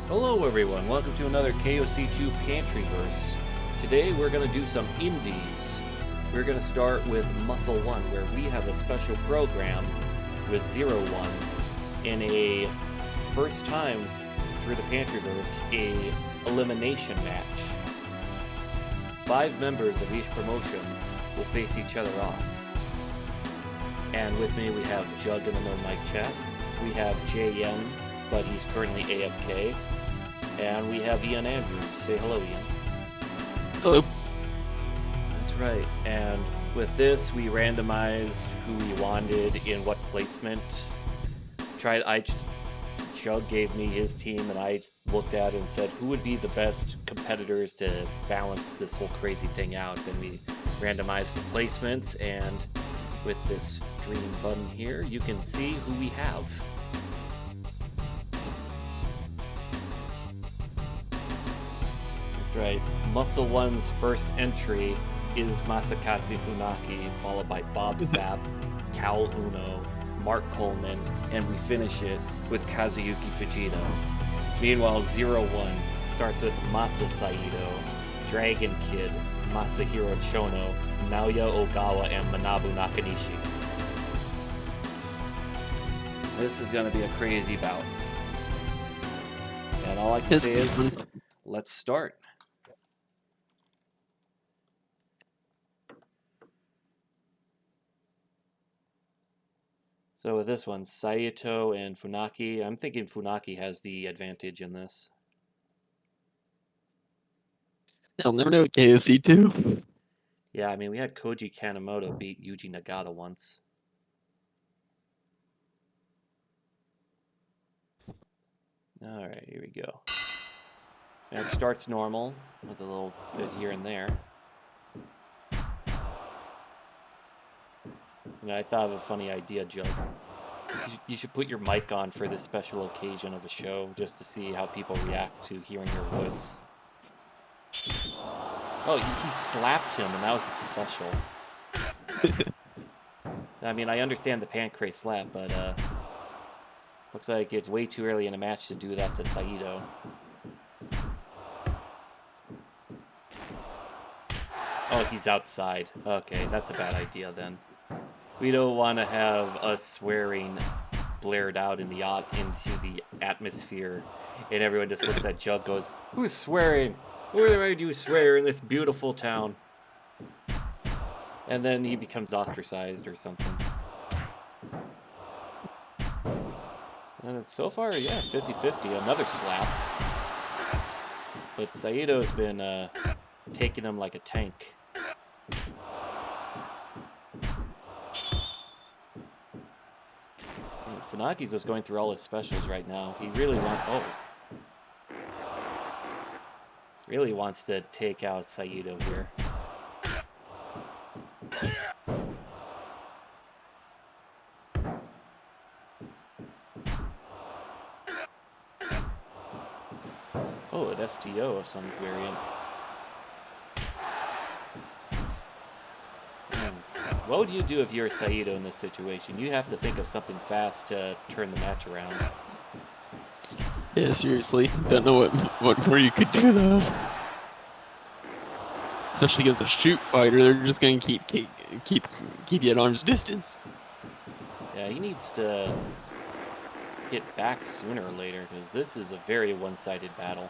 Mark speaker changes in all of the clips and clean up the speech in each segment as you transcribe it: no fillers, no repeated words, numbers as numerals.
Speaker 1: Hello everyone, welcome to another KOC2 Pantryverse. Today we're going to do some indies. We're going to start with Muscle 1, where we have a special program with 0-1 in a first time through the Pantryverse, a elimination match. 5 members of each promotion will face each other off. And with me we have Jug in the no mic chat. We have JM, but he's currently AFK. And we have Ian Andrews. Say hello, Ian.
Speaker 2: Hello.
Speaker 1: That's right. And with this, we randomized who we wanted in what placement. Jug gave me his team, and I looked at it and said, who would be the best competitors to balance this whole crazy thing out? Then we randomized the placements, and with this dream button here, you can see who we have. That's right. Muscle 1's first entry is Masakatsu Funaki, followed by Bob Sapp, Cal Uno, Mark Coleman, and we finish it with Kazuyuki Fujita. Meanwhile, 0-1 starts with Masa Saito, Dragon Kid, Masahiro Chono, Naoya Ogawa, and Manabu Nakanishi. This is going to be a crazy bout. And all I can say is, let's start. So with this one, Saito and Funaki, I'm thinking Funaki has the advantage in this.
Speaker 2: I'll never know KOC2.
Speaker 1: Yeah, I mean, we had Koji Kanemoto beat Yuji Nagata once. Alright, here we go. And it starts normal, with a little bit here and there. And I thought of a funny idea, Joe. You should put your mic on for this special occasion of a show, just to see how people react to hearing your voice. Oh, he slapped him, and that was the special. I mean, I understand the pancrase slap, but looks like it's way too early in a match to do that to Saito. Oh, he's outside. Okay, that's a bad idea then. We don't want to have us swearing blared out in into the atmosphere, and everyone just looks at Jug, goes, "Who's swearing? Where do you swear in this beautiful town?" And then he becomes ostracized or something. And so far, yeah, 50-50. Another slap. But Saito's been taking him like a tank. And Funaki's just going through all his specials right now. He really wants to take out Saito here. Oh, an STO of some variant. What would you do if you're Saito in this situation? You have to think of something fast to turn the match around.
Speaker 2: Yeah, seriously. Don't know what more you could do though. Especially against a shoot fighter, they're just gonna keep you at arm's distance.
Speaker 1: Yeah, he needs to hit back sooner or later, because this is a very one-sided battle.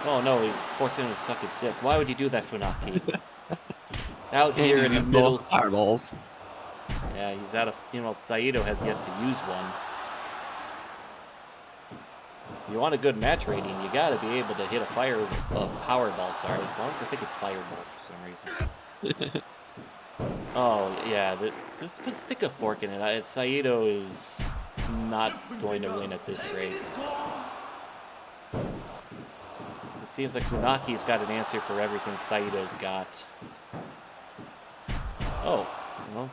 Speaker 1: Oh no, he's forcing him to suck his dick. Why would you do that, Funaki? Out here in the middle.
Speaker 2: Fireballs.
Speaker 1: Yeah, he's out of. Saito has yet to use one. If you want a good match rating, you gotta be able to hit a powerball. Sorry, why was I thinking fireball for some reason? Oh yeah, just stick a fork in it. Saito is not going to win at this rate. It seems like Funaki's got an answer for everything Saito's got. Oh, well,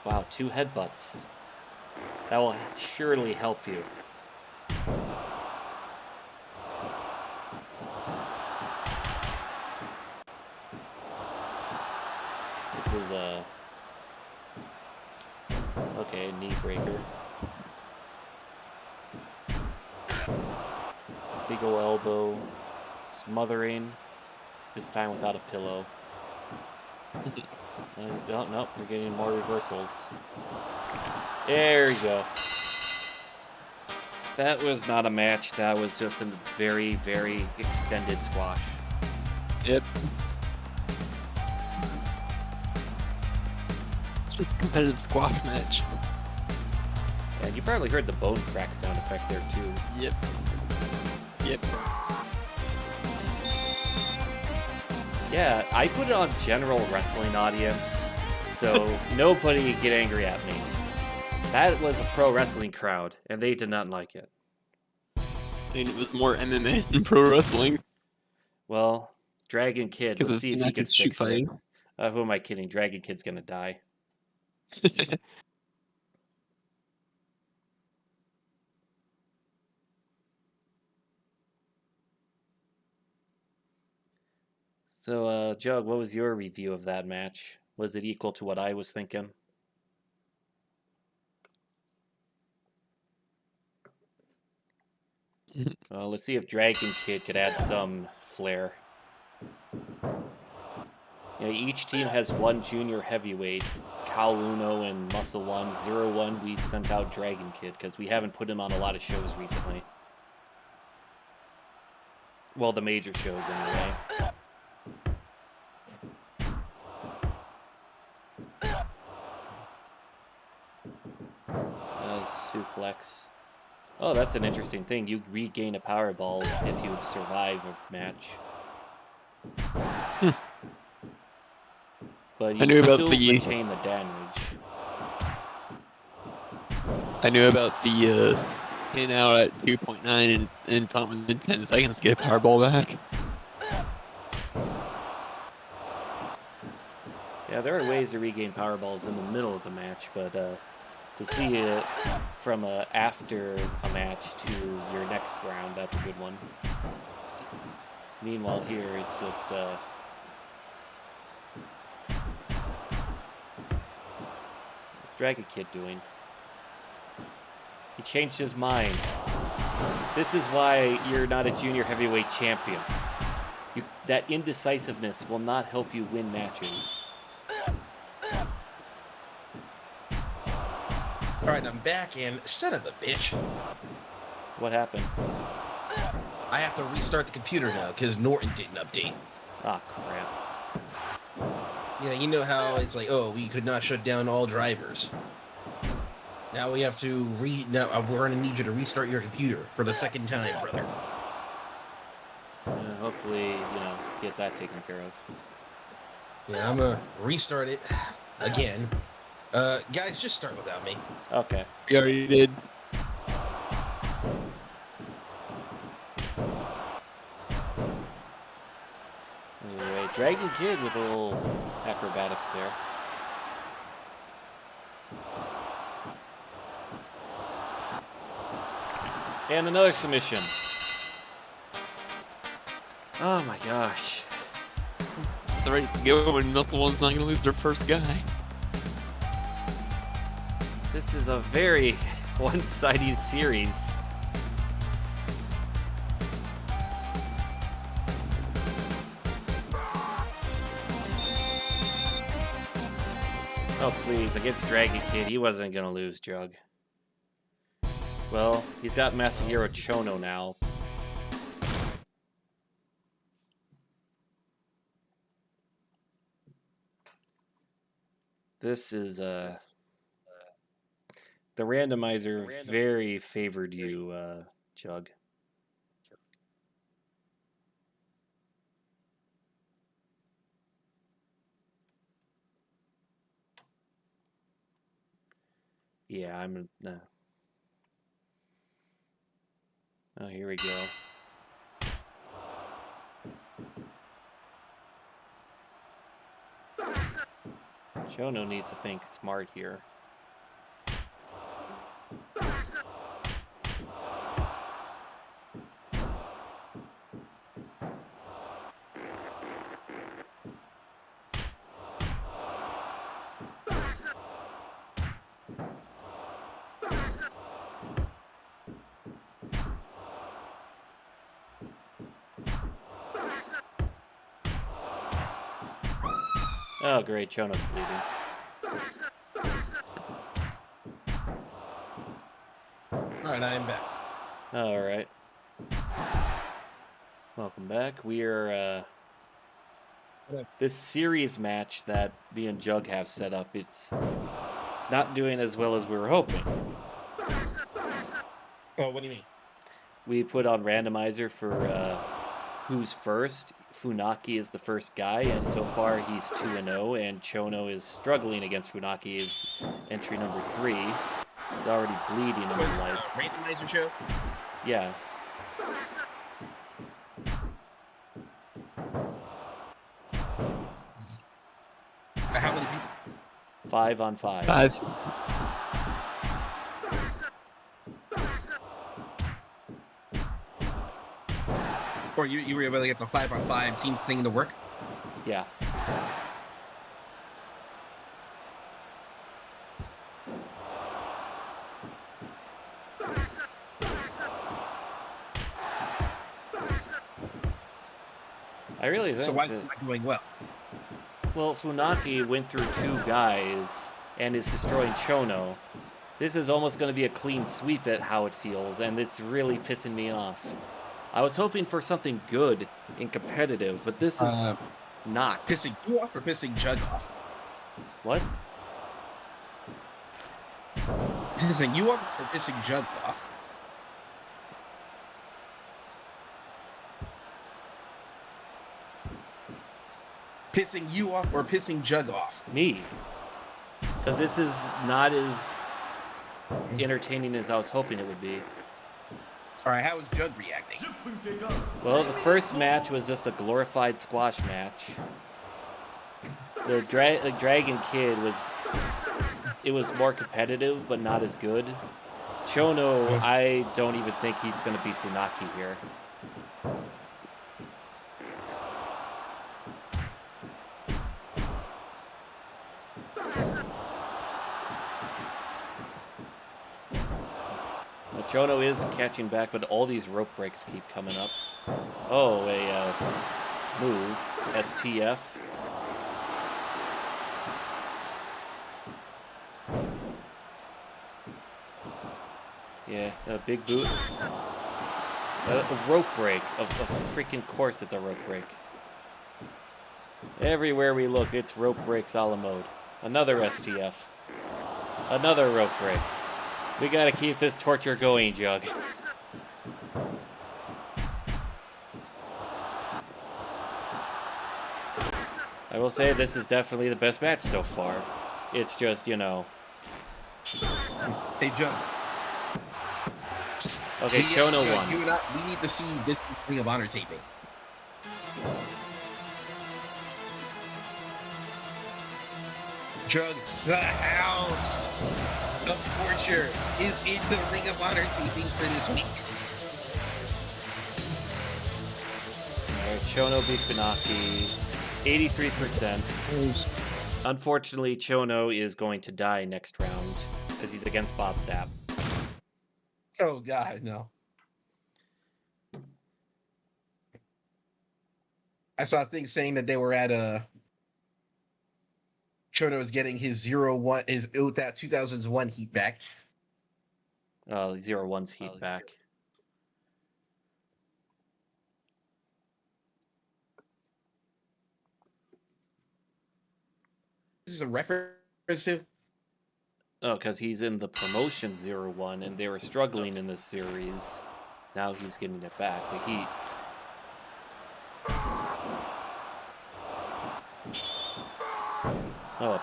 Speaker 1: wow, 2 headbutts. That will surely help you. This is a... Okay, knee breaker. Big ol' elbow. Smothering. This time without a pillow. Oh, no, we're getting more reversals. There you go. That was not a match. That was just a very, very extended squash.
Speaker 2: Yep. It's just a competitive squash match.
Speaker 1: And you probably heard the bone crack sound effect there too.
Speaker 2: Yep. Yep.
Speaker 1: Yeah, I put it on general wrestling audience, so nobody get angry at me. That was a pro wrestling crowd, and they did not like it.
Speaker 2: And it was more MMA than pro wrestling.
Speaker 1: Well, Dragon Kid, let's see if he can
Speaker 2: shoot
Speaker 1: fix it.
Speaker 2: fighting.
Speaker 1: Who am I kidding? Dragon Kid's gonna die. So, Jug, what was your review of that match? Was it equal to what I was thinking? Well, let's see if Dragon Kid could add some flair. You know, each team has one junior heavyweight. Cal Uno and Muscle One. 0-1, we sent out Dragon Kid because we haven't put him on a lot of shows recently. Well, the major shows anyway. Suplex. Oh, that's an interesting thing. You regain a Powerball if you survive a match. But you still retain the damage.
Speaker 2: I knew about the in out at 2.9 and thought within 10 seconds get a Powerball back.
Speaker 1: Yeah, there are ways to regain Powerballs in the middle of the match, but to see it from after a match to your next round, that's a good one. Meanwhile, here it's just what's Dragon Kid doing? He changed his mind. This is why you're not a junior heavyweight champion. That indecisiveness will not help you win matches.
Speaker 3: Alright, I'm back, and son of a bitch.
Speaker 1: What happened?
Speaker 3: I have to restart the computer now, because Norton didn't update.
Speaker 1: Ah, crap.
Speaker 3: Yeah, you know how it's like, oh, we could not shut down all drivers. Now we have to now we're gonna need you to restart your computer for the second time, brother.
Speaker 1: Hopefully, get that taken care of.
Speaker 3: Yeah, I'm gonna restart it again. Guys, just start without me.
Speaker 1: Okay.
Speaker 2: We already did.
Speaker 1: Anyway, Dragon Kid with a little acrobatics there. And another submission. Oh my gosh.
Speaker 2: The right to go when Muscle One's not gonna lose their first guy.
Speaker 1: This is a very one-sided series. Oh please, against Dragon Kid, he wasn't gonna lose, Jug. Well, he's got Masahiro Chono now. This is the randomizer very favored you, Jug. Yeah, I'm no. Oh, here we go. Chono needs to think smart here. Oh, great. Chono's bleeding.
Speaker 3: Alright, I am back.
Speaker 1: All right. Welcome back. We are this series match that me and Jug have set up. It's not doing as well as we were hoping.
Speaker 3: Oh, what do you mean?
Speaker 1: We put on randomizer for who's first. Funaki is the first guy, and so far he's 2-0, and Chono is struggling against Funaki as entry number 3. He's already bleeding in the leg.
Speaker 3: Randomizer show?
Speaker 1: Yeah.
Speaker 3: How many people?
Speaker 1: 5 on 5.
Speaker 2: 5.
Speaker 3: Or you were able to get the 5-on-5 team thing to work?
Speaker 1: Yeah. I really think
Speaker 3: So why is
Speaker 1: that,
Speaker 3: it not going well?
Speaker 1: well, Funaki went through 2 guys and is destroying Chono. This is almost going to be a clean sweep at how it feels, and it's really pissing me off. I was hoping for something good and competitive, but this is not.
Speaker 3: Pissing you off or pissing Jug off?
Speaker 1: What?
Speaker 3: Pissing you off or pissing Jug off? Pissing you off or pissing Jug off?
Speaker 1: Me. Because this is not as entertaining as I was hoping it would be.
Speaker 3: Alright, how is Jug reacting?
Speaker 1: Well, the first match was just a glorified squash match. The Dragon Kid was... It was more competitive, but not as good. Chono, I don't even think he's going to be Funaki here. Chono is catching back, but all these rope breaks keep coming up. Oh, a move. STF. Yeah, a big boot. A rope break. Of freaking course it's a rope break. Everywhere we look, it's rope breaks a la mode. Another STF. Another rope break. We gotta keep this torture going, Jug. I will say this is definitely the best match so far. It's just, you know...
Speaker 3: Hey, Jug.
Speaker 1: Okay, Chono won.
Speaker 3: We need to see this Ring of Honor taping. Jug, the house of torture is in the Ring of Honor tapings for this week.
Speaker 1: Alright, Chono beat Funaki. 83%. Unfortunately, Chono is going to die next round, as he's against Bob Sapp.
Speaker 3: Oh, God, no. I saw things saying that they were at Chono is getting his 0-1, his 2001 heat back.
Speaker 1: 0-1's heat back.
Speaker 3: This is a reference to?
Speaker 1: Oh, because he's in the promotion 0-1, and they were struggling in this series. Now he's getting it back. The heat. Oh,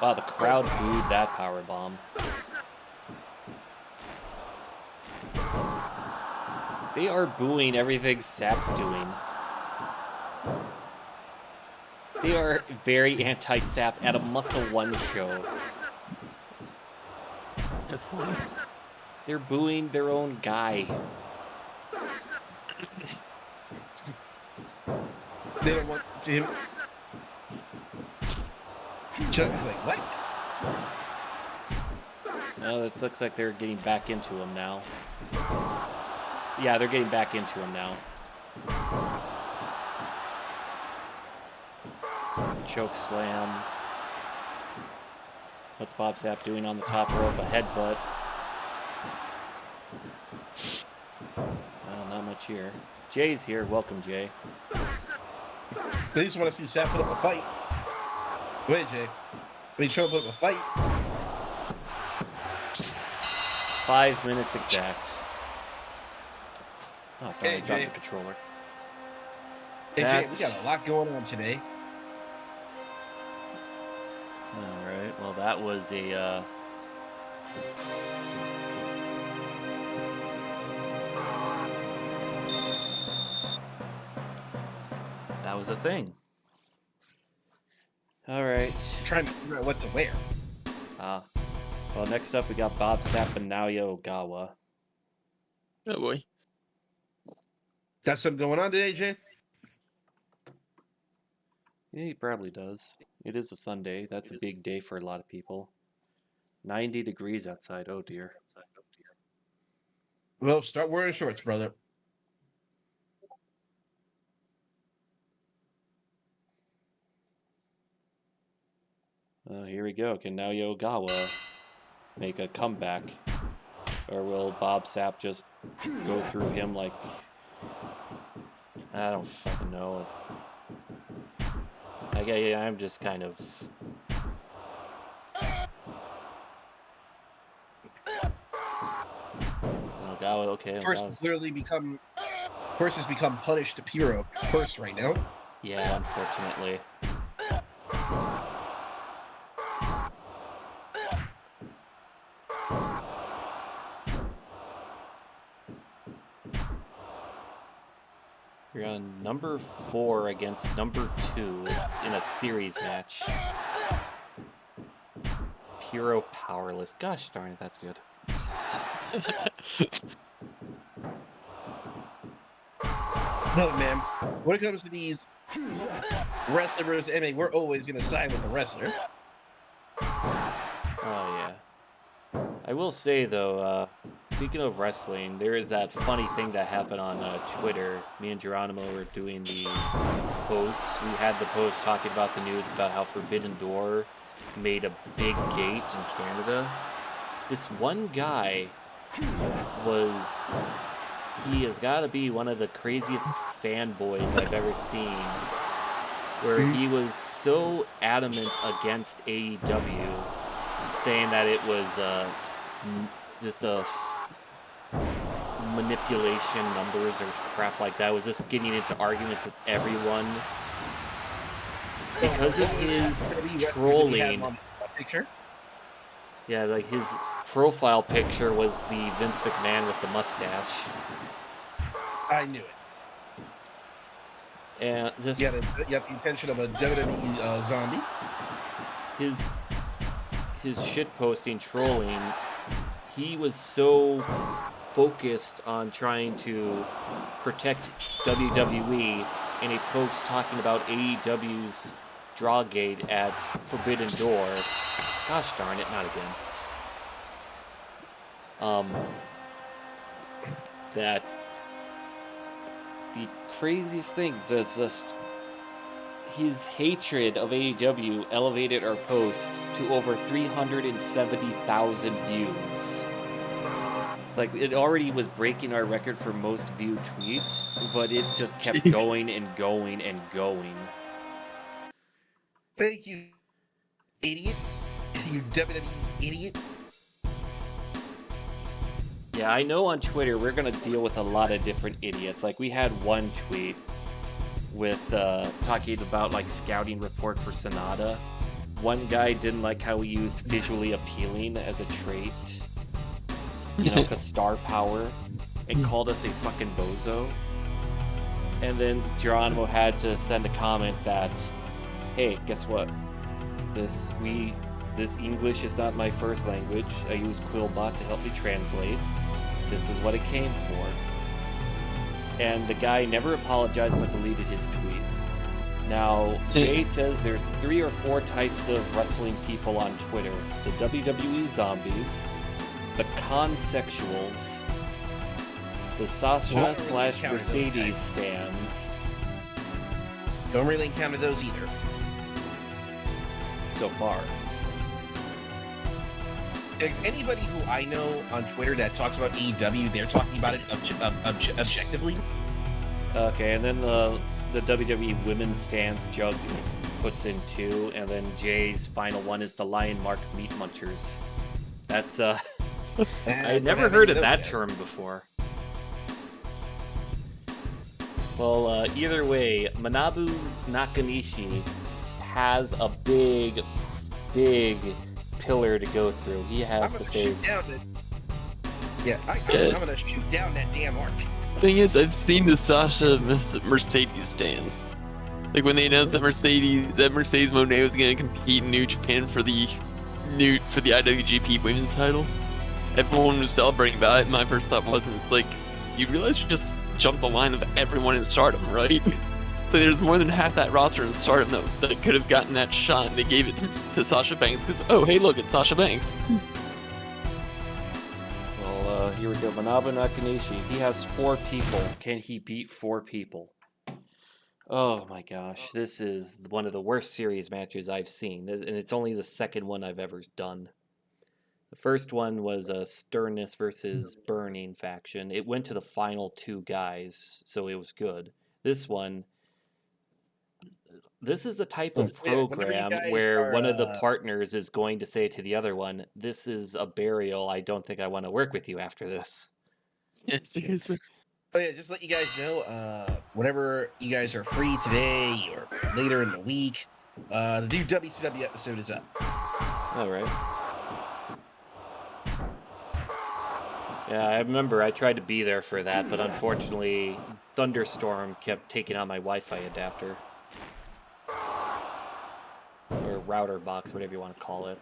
Speaker 1: wow, the crowd booed that powerbomb. They are booing everything Sapp's doing. They are very anti-Sapp at a Muscle One show.
Speaker 2: That's funny.
Speaker 1: They're booing their own guy.
Speaker 3: They don't want him. Chuck is like, what?
Speaker 1: Oh, it looks like they're getting back into him now. Yeah, they're getting back into him now. choke slam. What's Bob Sapp doing on the top rope? A headbutt. Not much here. Jay's here. Welcome, Jay.
Speaker 3: They just want to see Sapp put up a fight. Wait, Jay. They try to put up a fight.
Speaker 1: 5 minutes exact. Oh, darn,
Speaker 3: Hey,
Speaker 1: I dropped
Speaker 3: Jay.
Speaker 1: the controller.
Speaker 3: Hey, Jay, we got a lot going on today.
Speaker 1: Alright, well that was a, that was a thing. Alright.
Speaker 3: Trying to figure out what to wear.
Speaker 1: Well, next up we got Bob Sapp and Naoya Ogawa.
Speaker 2: Oh boy.
Speaker 3: Got something going on today, Jay?
Speaker 1: Yeah, he probably does. It is a Sunday. That's a big day for a lot of people. 90 degrees outside. Oh dear.
Speaker 3: Well, start wearing shorts, brother.
Speaker 1: Here we go. Can Naoya Ogawa make a comeback? Or will Bob Sapp just go through him like... I don't fucking know. I'm just kind of... Ogawa, okay.
Speaker 3: First has literally become... First has become punished to Puro first right now.
Speaker 1: Yeah, unfortunately. You're on number 4 against number 2. It's in a series match. Puro powerless. Gosh darn it, that's good.
Speaker 3: No, man. When it comes to these wrestler versus MMA, we're always going to side with the wrestler.
Speaker 1: Oh, yeah. I will say, though, speaking of wrestling, there is that funny thing that happened on Twitter. Me and Geronimo were doing the posts. We had the post talking about the news about how Forbidden Door made a big gate in Canada. This one guy he has got to be one of the craziest fanboys I've ever seen, where he was so adamant against AEW, saying that it was just a manipulation numbers or crap like that. Was just getting into arguments with everyone because of his trolling. Yeah, like his profile picture was the Vince McMahon with the mustache.
Speaker 3: I knew it.
Speaker 1: And just
Speaker 3: you have the intention of a WWE zombie.
Speaker 1: His shitposting, trolling, he was so focused on trying to protect WWE in a post talking about AEW's Drawgate at Forbidden Door. Gosh darn it, not again. That the craziest things is just his hatred of AEW elevated our post to over 370,000 views. It's like it already was breaking our record for most viewed tweets, but it just kept going and going and going.
Speaker 3: Thank you, idiot. You WWE idiot.
Speaker 1: Yeah, I know on Twitter we're going to deal with a lot of different idiots. Like, we had one tweet with talking about, like, scouting report for Sonata. One guy didn't like how we used visually appealing as a trait. You know, because star power. And called us a fucking bozo. And then Geronimo had to send a comment that, hey, guess what? This English is not my first language. I use Quillbot to help me translate. This is what it came for. And the guy never apologized but deleted his tweet. Now, Jay says there's 3 or 4 types of wrestling people on Twitter. The WWE zombies, the consexuals, the Sasha/Mercedes stands.
Speaker 3: Don't really encounter those either.
Speaker 1: so far.
Speaker 3: Because anybody who I know on Twitter that talks about AEW, they're talking about it objectively.
Speaker 1: Okay, and then the WWE Women's Stance Jug puts in 2, and then Jay's final one is the Lion Mark Meat Munchers. That's I never heard of that term before. Well, either way, Manabu Nakanishi has a big pillar to go through. He has to face.
Speaker 3: I'm gonna shoot down that damn arc.
Speaker 2: Thing is, I've seen the Sasha Mercedes stance. Like when they announced that Mercedes Moné was going to compete in New Japan for the IWGP Women's title, everyone was celebrating that. And my first thought was, it's like, you realize you just jumped the line of everyone in Stardom, right? So there's more than half that roster in Stardom that could have gotten that shot, and they gave it to Sasha Banks because, oh hey, look, it's Sasha Banks.
Speaker 1: Well, here we go. Manabu Nakanishi. He has 4 people. Can he beat 4 people? Oh my gosh, this is one of the worst series matches I've seen, and it's only the second one I've ever done. The first one was a Sternness versus Burning faction. It went to the final 2 guys, so it was good. This one, this is the type of program where one of the partners is going to say to the other one, "This is a burial. I don't think I want to work with you after this."
Speaker 2: Yeah, seriously.
Speaker 3: Oh yeah, just to let you guys know, whenever you guys are free today or later in the week, the new WCW episode is up.
Speaker 1: All right. Yeah, I remember I tried to be there for that, but unfortunately, Thunderstorm kept taking out my Wi-Fi adapter. Or router box, whatever you want to call it.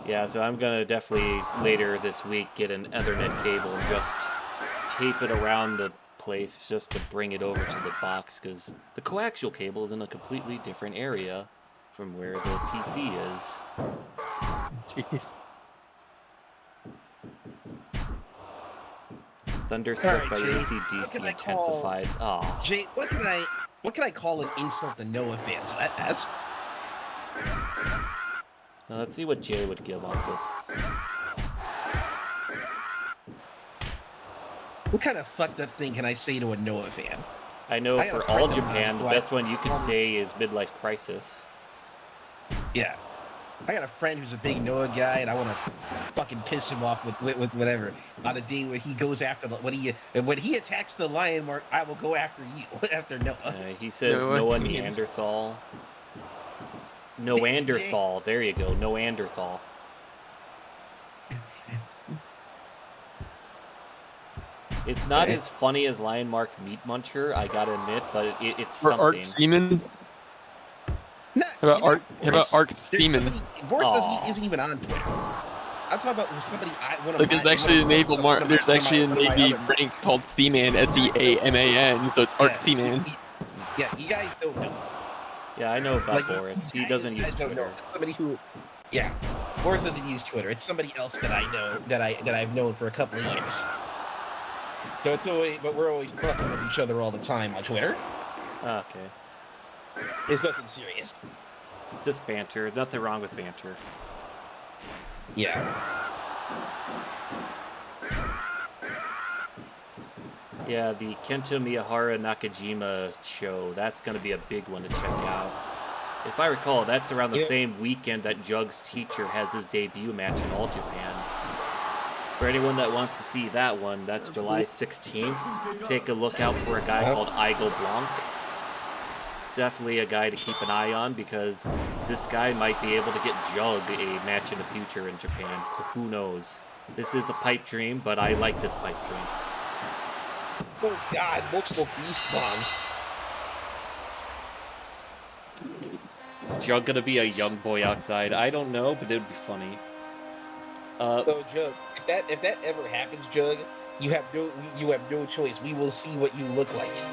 Speaker 1: Yeah, so I'm going to definitely, later this week, get an Ethernet cable and just tape it around the place just to bring it over to the box, because the coaxial cable is in a completely different area from where the PC is.
Speaker 2: Jeez.
Speaker 1: Thunderstruck
Speaker 3: All
Speaker 1: by
Speaker 3: right, Jay,
Speaker 1: AC/DC intensifies. Oh.
Speaker 3: Jay, what can I call an insult to Noah fans? That's
Speaker 1: Now let's see what Jay would give up with.
Speaker 3: what kind of fucked up thing can I say to a Noah fan?
Speaker 1: I know
Speaker 3: I got
Speaker 1: for
Speaker 3: a friend
Speaker 1: All
Speaker 3: of
Speaker 1: Japan, the
Speaker 3: mine,
Speaker 1: best one you could say is Midlife Crisis.
Speaker 3: Yeah. I got a friend who's a big Noah guy, and I want to fucking piss him off with whatever. On a day where he goes after when he attacks the Lion Mark, I will go after you after Noah.
Speaker 1: He says Noah Neanderthal. Noanderthal. There you go. Noanderthal. It's not as funny as Lion Mark Meat Muncher, I gotta admit, but it's something.
Speaker 2: Art Seaman. How about Art Seaman?
Speaker 3: Boris isn't even on Twitter. I'm talking about somebody.
Speaker 2: There's actually a naval rank called Seaman, Seaman, so it's Art Seaman.
Speaker 3: Yeah, you guys don't know.
Speaker 1: Yeah, I know about Boris. He doesn't use Twitter.
Speaker 3: Somebody who, yeah, Boris doesn't use Twitter. It's somebody else that I know that I've known for a couple of years. So it's always, but we're always fucking with each other all the time on Twitter.
Speaker 1: Okay.
Speaker 3: It's nothing serious.
Speaker 1: It's just banter. Nothing wrong with banter.
Speaker 3: Yeah.
Speaker 1: Yeah, the Kento Miyahara Nakajima show, that's going to be a big one to check out. If I recall, that's around the same weekend that Jug's teacher has his debut match in All Japan. For anyone that wants to see that one, that's July 16th. Take a look out for a guy called Igel Blanc. Definitely a guy to keep an eye on, because this guy might be able to get Jug a match in the future in Japan. Who knows? This is a pipe dream, but I like this pipe dream.
Speaker 3: Oh God, multiple beast bombs.
Speaker 1: Is Jug gonna be a young boy outside? I don't know, but it would be funny.
Speaker 3: So Jug, if that ever happens, Jug, you have no choice. We will see what you look like.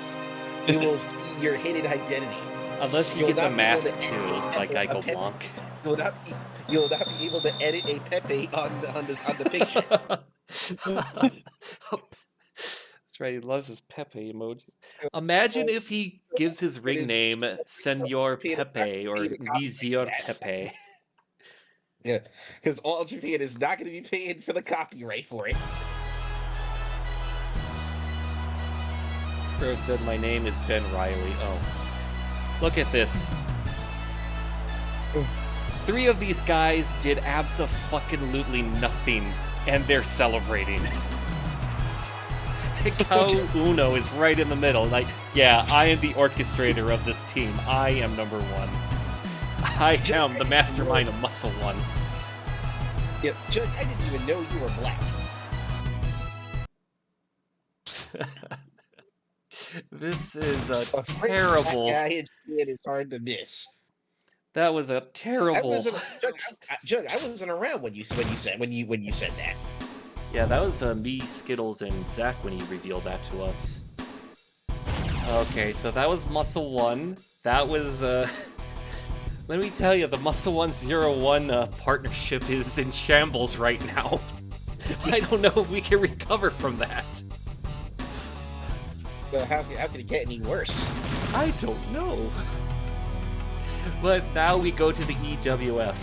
Speaker 3: We will see your hidden identity.
Speaker 1: Unless he gets a mask too, like Igel Blanc.
Speaker 3: You'll not be able to edit a Pepe on the picture.
Speaker 1: That's right. He loves his Pepe emoji. Imagine if he gives his ring name Senor Pepe or Vizier Pepe.
Speaker 3: Yeah, because All Japan is not going to be paying for the copyright for it.
Speaker 1: Bro said my name is Ben Riley. Oh. Look at this. 3 of these guys did abso-fucking-lutely nothing, and they're celebrating. Kao Uno is right in the middle. Like, yeah, I am the orchestrator of this team. I am number 1. I am the mastermind of Muscle One.
Speaker 3: Yeah, Judge, I didn't even know you were black.
Speaker 1: This is a
Speaker 3: Black
Speaker 1: terrible.
Speaker 3: guy in Japan is hard to miss.
Speaker 1: That was a terrible.
Speaker 3: Judge, I wasn't around when you said that.
Speaker 1: Yeah, that was me, Skittles, and Zach when he revealed that to us. Okay, so that was Muscle One. That was let me tell you, the Muscle 101 partnership is in shambles right now. I don't know if we can recover from that.
Speaker 3: How can it get any worse?
Speaker 1: I don't know. But now we go to the EWF.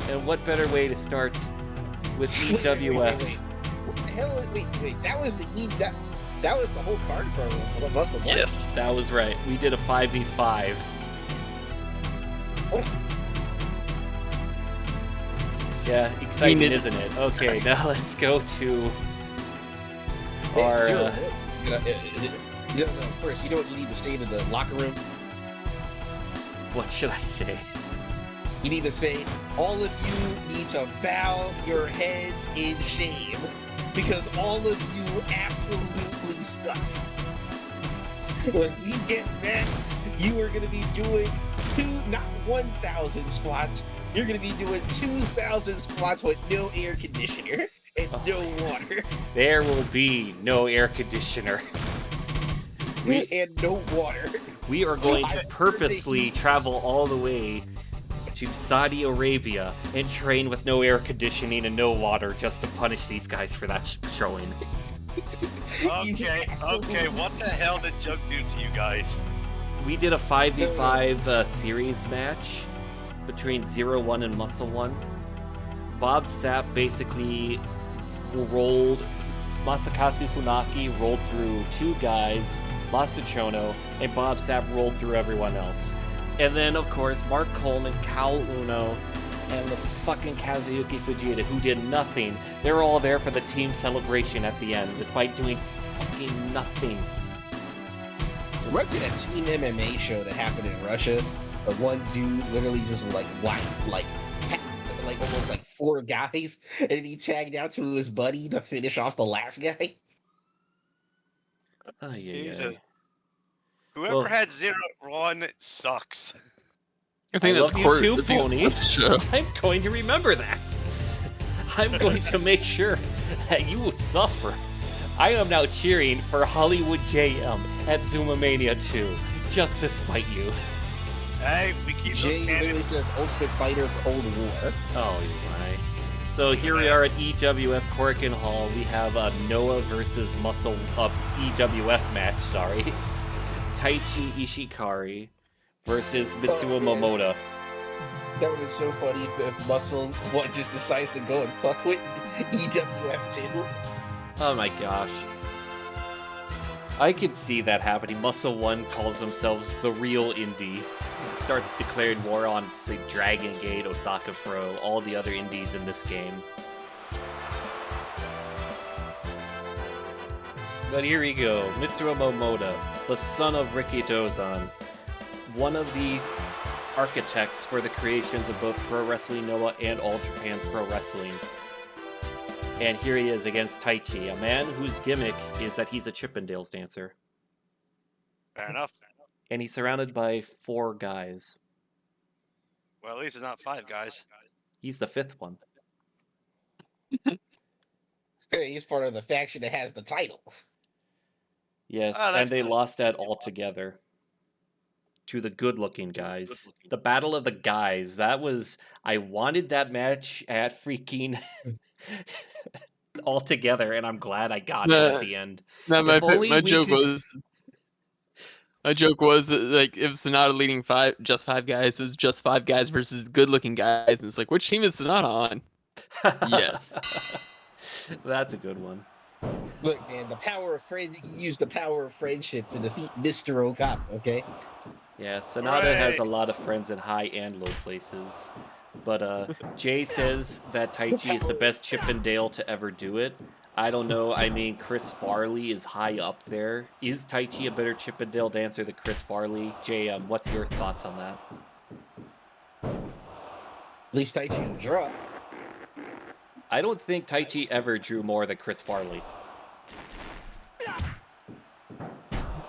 Speaker 1: And what better way to start with EWF?
Speaker 3: Wait. What the hell? Wait. That was that was the whole card for Muscle One.
Speaker 1: Yes, that was right. We did a 5v5. Yeah, exciting, isn't it? Okay, now let's go to our...
Speaker 3: First, you know what you need to say to the locker room?
Speaker 1: What should I say?
Speaker 3: You need to say, all of you need to bow your heads in shame, because all of you absolutely suck. When we get back, you are going to be doing not 1,000 squats, you're going to be doing 2,000 squats with no air conditioner and no water.
Speaker 1: There will be no air conditioner.
Speaker 3: And no water.
Speaker 1: We are going to purposely travel all the way to Saudi Arabia and train with no air conditioning and no water just to punish these guys for that showing.
Speaker 4: Okay, what the hell did Jug do to you guys?
Speaker 1: We did a 5v5 series match between 01 and Muscle One. Bob Sapp basically rolled, Masakatsu Funaki rolled through 2 guys, Masuchono, and Bob Sapp rolled through everyone else. And then, of course, Mark Coleman, Kao Uno, and the fucking Kazuyuki Fujita, who did nothing. They were all there for the team celebration at the end, despite doing fucking nothing.
Speaker 3: Remember that Team MMA show that happened in Russia? The one dude literally just like almost like 4 guys, and then he tagged out to his buddy to finish off the last guy.
Speaker 1: Oh, yeah.
Speaker 4: Jesus. Whoever had 0-1 sucks.
Speaker 2: I think
Speaker 1: I
Speaker 2: that's
Speaker 1: love you too, Pony.
Speaker 2: Show.
Speaker 1: I'm going to remember that. I'm going to make sure that you will suffer. I am now cheering for Hollywood JM at Zoomania 2, just to spite you.
Speaker 4: Hey, we keep
Speaker 3: Jay
Speaker 4: those
Speaker 3: literally
Speaker 4: cannons.
Speaker 3: says Ultimate Fighter Cold War.
Speaker 1: Oh, you're right. So here we are at EWF Corkin Hall. We have Noah versus Muscle EWF match, sorry. Taichi Ishikari versus Mitsuo Momota.
Speaker 3: That would be so funny if Muscle One just decides to go and fuck with EWF 2.
Speaker 1: Oh my gosh. I could see that happening. Muscle One calls themselves the real indie. Starts declaring war on, say, Dragon Gate, Osaka Pro, all the other indies in this game. But here we go. Mitsuo Momota, the son of Riki Dozan, one of the architects for the creations of both Pro Wrestling Noah and All Japan Pro Wrestling. And here he is against Taichi, a man whose gimmick is that he's a Chippendales dancer.
Speaker 4: Fair enough.
Speaker 1: And he's surrounded by 4 guys.
Speaker 4: Well, at least it's not 5 guys.
Speaker 1: He's the 5th one.
Speaker 3: He's part of the faction that has the title.
Speaker 1: Yes,
Speaker 4: Oh,
Speaker 1: and
Speaker 4: that's
Speaker 1: they
Speaker 4: good.
Speaker 1: lost that altogether to the good-looking guys. The Battle of the Guys. That was... I wanted that match at freaking... all together, and I'm glad I got it at the end.
Speaker 2: No,
Speaker 1: If only
Speaker 2: my
Speaker 1: we
Speaker 2: joke
Speaker 1: could.
Speaker 2: was my joke was that, like, if Sonata leading just 5 guys, is just 5 guys versus good-looking guys, and it's like, which team is Sonata on? Yes.
Speaker 1: That's a good one.
Speaker 3: Look, man, the power of friendship. He used the power of friendship to defeat Mr. Okada. Okay.
Speaker 1: Yeah, Sonata has a
Speaker 4: Hooray!
Speaker 1: lot of friends in high and low places. But Jay says that Taichi is the best Chippendale to ever do it. I don't know. I mean, Chris Farley is high up there. Is Taichi a better Chippendale dancer than Chris Farley? Jay, what's your thoughts on that?
Speaker 3: At least Taichi can draw.
Speaker 1: I don't think Taichi ever drew more than Chris Farley.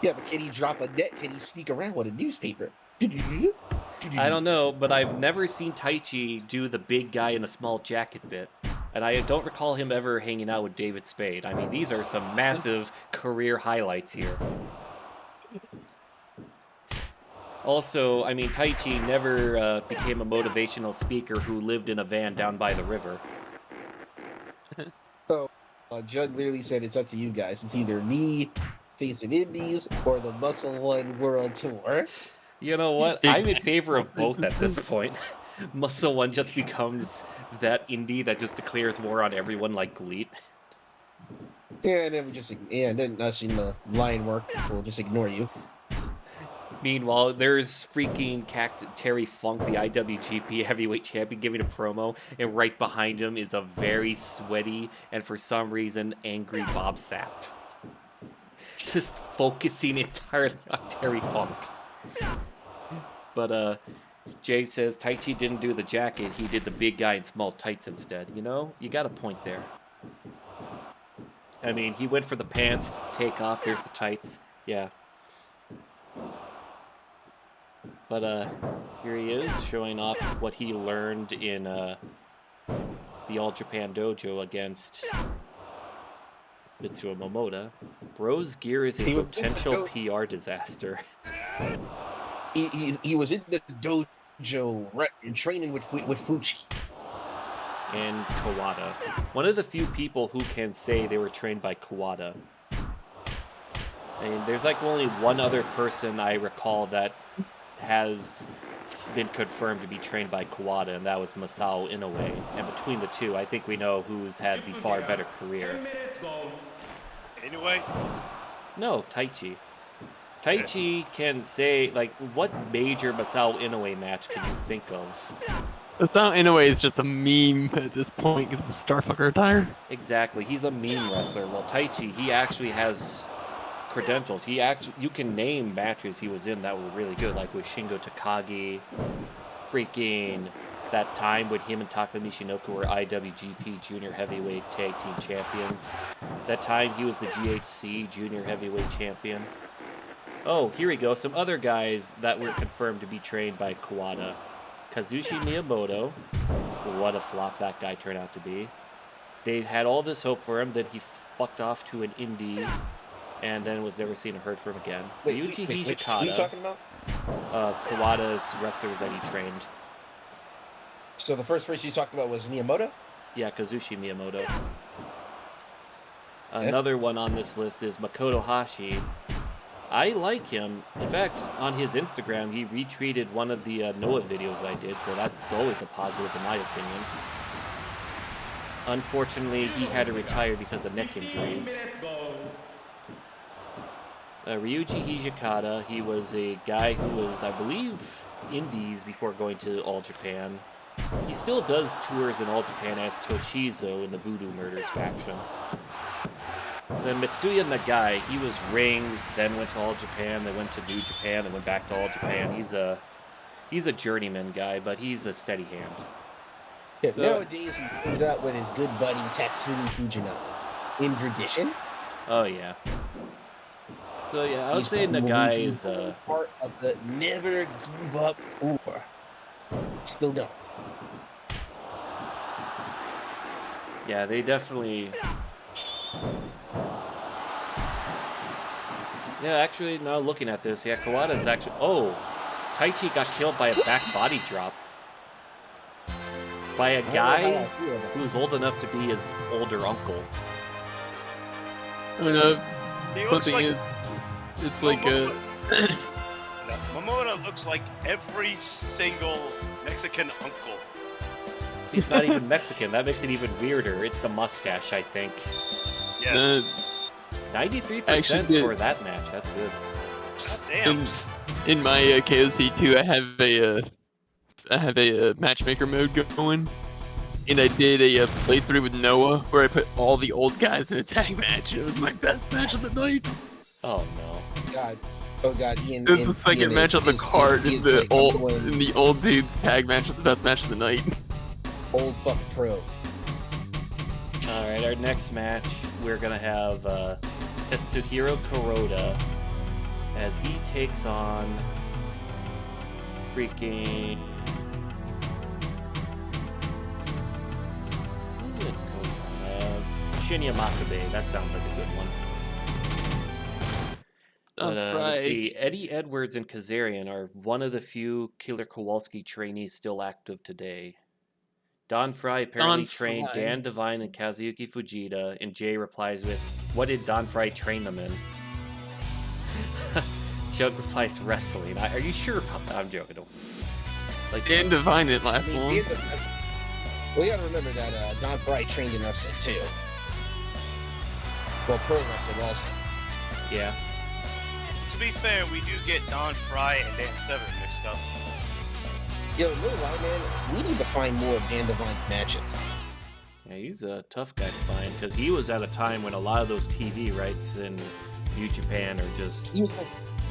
Speaker 3: Yeah, but can he drop a net? Can he sneak around with a newspaper?
Speaker 1: I don't know, but I've never seen Taichi do the big guy in a small jacket bit. And I don't recall him ever hanging out with David Spade. I mean, these are some massive career highlights here. Also, I mean, Taichi never became a motivational speaker who lived in a van down by the river.
Speaker 3: So, Judd literally said it's up to you guys. It's either me facing Indies or the Muscle One World Tour.
Speaker 1: You know what? I'm in favor of both at this point. Muscle One just becomes that indie that just declares war on everyone like Gleet.
Speaker 3: And then then us in the line work will just ignore you.
Speaker 1: Meanwhile, there's freaking Terry Funk, the IWGP Heavyweight Champion, giving a promo, and right behind him is a very sweaty and for some reason angry Bob Sapp. Just focusing entirely on Terry Funk. But Jay says Taichi didn't do the jacket, he did the big guy in small tights instead. You know, you got a point there. I mean, he went for the pants, take off, there's the tights. Yeah. But here he is, showing off what he learned in the All Japan Dojo against Mitsuo Momota. Bro's gear is a potential PR disaster.
Speaker 3: He was in the dojo training with Fuji.
Speaker 1: And Kawada. One of the few people who can say they were trained by Kawada. I mean, there's like only one other person I recall that has been confirmed to be trained by Kawada, and that was Masao Inoue. And between the two, I think we know who's had the far better career.
Speaker 4: Anyway?
Speaker 1: No, Taichi. Taichi can say, like, what major Masao Inoue match can you think of?
Speaker 2: Masao Inoue is just a meme at this point because of the Starfucker attire.
Speaker 1: Exactly, he's a meme wrestler. Well, Taichi, he actually has credentials. You can name matches he was in that were really good, like with Shingo Takagi, freaking that time when him and Taka Michinoku were IWGP Junior Heavyweight Tag Team Champions. That time he was the GHC Junior Heavyweight Champion. Oh, here we go. Some other guys that were confirmed to be trained by Kawada. Kazushi Miyamoto. What a flop that guy turned out to be. They had all this hope for him, then he fucked off to an indie, and then was never seen or heard from again. Ryuichi Hijikata.
Speaker 3: What are you talking about?
Speaker 1: Kawada's wrestlers that he trained.
Speaker 3: So the first person you talked about was Miyamoto?
Speaker 1: Yeah, Kazushi Miyamoto. Another one on this list is Makoto Hashi. I like him. In fact, on his Instagram, he retweeted one of the Noah videos I did, so that's always a positive in my opinion. Unfortunately, he had to retire because of neck injuries. Ryuichi Hijikata, he was a guy who was, I believe, indies before going to All Japan. He still does tours in All Japan as Toshizo in the Voodoo Murders faction. Then Mitsuya Nagai, he was Rings, then went to All Japan, then went to New Japan, then went back to All Japan. He's a journeyman guy, but he's a steady hand.
Speaker 3: Yeah,
Speaker 1: So,
Speaker 3: nowadays he comes out with his good buddy Tatsumi Fujinami. In tradition.
Speaker 1: Oh yeah. So yeah, I would say Nagai is
Speaker 3: part of the never give up tour. Still don't.
Speaker 1: Yeah, they definitely. Yeah, actually, now looking at this, yeah, Kawada is actually. Oh, Taichi got killed by a back body drop by a guy who's old enough to be his older uncle.
Speaker 4: He looks
Speaker 2: something
Speaker 4: like
Speaker 2: is. It's like a.
Speaker 4: Momoda looks like every single Mexican uncle.
Speaker 1: He's not even Mexican. That makes it even weirder. It's the mustache, I think.
Speaker 4: Yes.
Speaker 1: 93%
Speaker 2: Actually,
Speaker 1: for that match. That's good.
Speaker 4: God damn.
Speaker 2: In my KOC2, I have a matchmaker mode going, and I did a playthrough with Noah where I put all the old guys in a tag match. It was my best match of the night.
Speaker 1: Oh no.
Speaker 3: God. Oh God, Ian.
Speaker 2: This is the second match on the card.
Speaker 3: Ian's
Speaker 2: The
Speaker 3: like, I'm going
Speaker 2: in the old dude tag match was the best match of the night.
Speaker 3: old fuck pro.
Speaker 1: Alright, our next match, we're going to have Tetsuhiro Kuroda as he takes on freaking... Shinya Makabe. That sounds like a good one. But let's see. Eddie Edwards and Kazarian are one of the few Killer Kowalski trainees still active today. Don Fry apparently trained Dan Devine and Kazuyuki Fujita, and Jay replies with, "What did Don Fry train them in?" Jug replies, "Wrestling." Are you sure about that? I'm joking.
Speaker 2: Like Dan Devine didn't last long.
Speaker 3: Well, you gotta remember that Don Fry trained in wrestling too. Well, pro wrestling also.
Speaker 1: Yeah.
Speaker 4: To be fair, we do get Don Fry and Dan Severn mixed up.
Speaker 3: Yo, no lie, man. We need to find more of Dan Devine's matches.
Speaker 1: Yeah, he's a tough guy to find because he was at a time when a lot of those TV rights in New Japan are just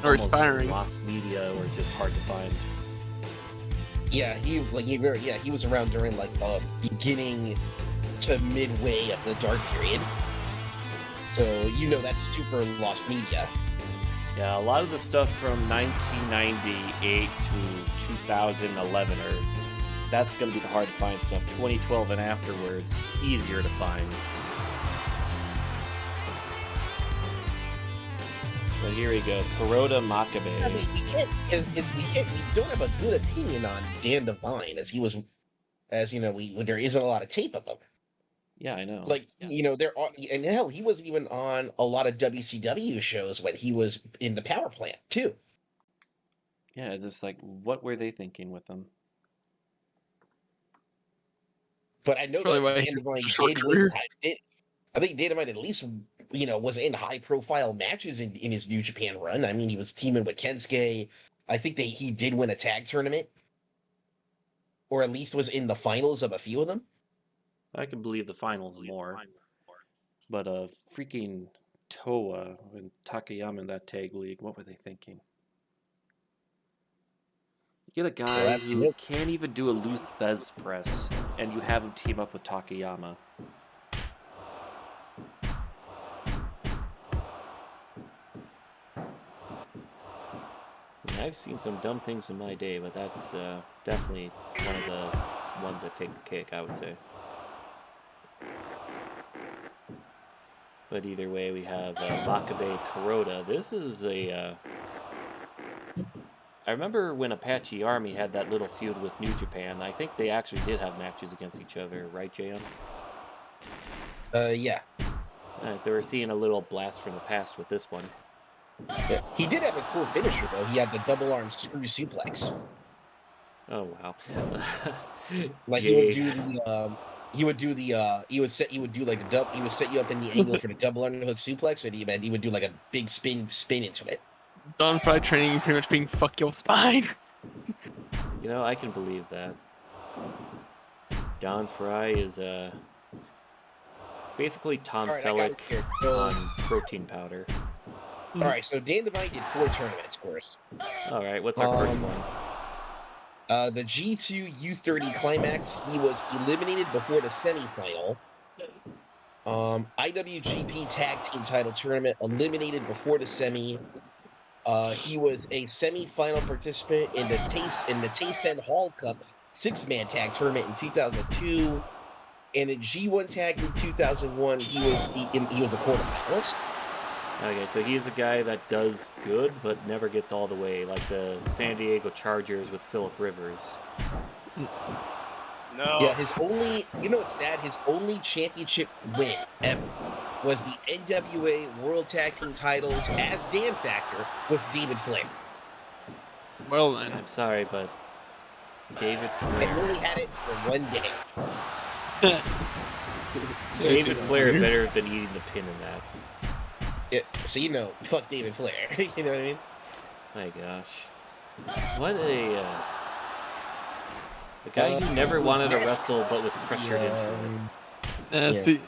Speaker 2: or aspiring
Speaker 1: lost media or just hard to find.
Speaker 3: Yeah, he was around during like beginning to midway of the dark period. So that's super lost media.
Speaker 1: Yeah, a lot of the stuff from 1998 to 2011 that's going to be the hard to find stuff. 2012 and afterwards, easier to find. But here we go, Kuroda Makabe.
Speaker 3: I mean, we don't have a good opinion on Dan Devine there isn't a lot of tape of him.
Speaker 1: Yeah, I know.
Speaker 3: Like, there are, and hell, he wasn't even on a lot of WCW shows when he was in the power plant, too.
Speaker 1: Yeah, it's just like, what were they thinking with him?
Speaker 3: But I know that Dan Devine I think Dan Devine at least, was in high-profile matches in his New Japan run. I mean, he was teaming with Kensuke. I think he did win a tag tournament. Or at least was in the finals of a few of them.
Speaker 1: I can believe the finals more. But freaking Toa and Takayama in that tag league, what were they thinking? You get a guy who can't even do a Lou Thez press, and you have him team up with Takayama. I've seen some dumb things in my day, but that's definitely one of the ones that take the cake, I would say. But either way, we have Makabe Kuroda. This is a... I remember when Apache Army had that little feud with New Japan. I think they actually did have matches against each other, right, JM?
Speaker 3: Yeah.
Speaker 1: So we're seeing a little blast from the past with this one.
Speaker 3: Yeah. He did have a cool finisher, though. He had the double arm screw suplex.
Speaker 1: Oh, wow.
Speaker 3: Like, he would set you up in the angle for the double underhook suplex, and he would do like a big spin into it.
Speaker 2: Don Fry training pretty much being fuck your spine.
Speaker 1: I can believe that. Don Fry is basically Tom Selleck on protein powder.
Speaker 3: All right, so Dan Devine did 4 tournaments for us.
Speaker 1: All right, what's our first one?
Speaker 3: The G2 U30 Climax, he was eliminated before the semifinal. IWGP Tag Team Title Tournament, eliminated before the semi. He was a semi-final participant in the Taysen Hall Cup 6-man tag tournament in 2002. And in G1 Tag League 2001, he was a quarterfinalist.
Speaker 1: Okay, so he's a guy that does good, but never gets all the way, like the San Diego Chargers with Phillip Rivers.
Speaker 4: No.
Speaker 3: Yeah, his only championship win ever was the NWA World Tag Team titles as Dan Factor with David Flair.
Speaker 2: Well then.
Speaker 1: I'm sorry, but David
Speaker 3: And he
Speaker 1: Flair.
Speaker 3: only had it for one day.
Speaker 1: David Flair better have been eating the pin in that.
Speaker 3: So fuck David Flair. You know what I mean?
Speaker 1: My gosh. What a... the guy who never wanted to wrestle but was pressured into it.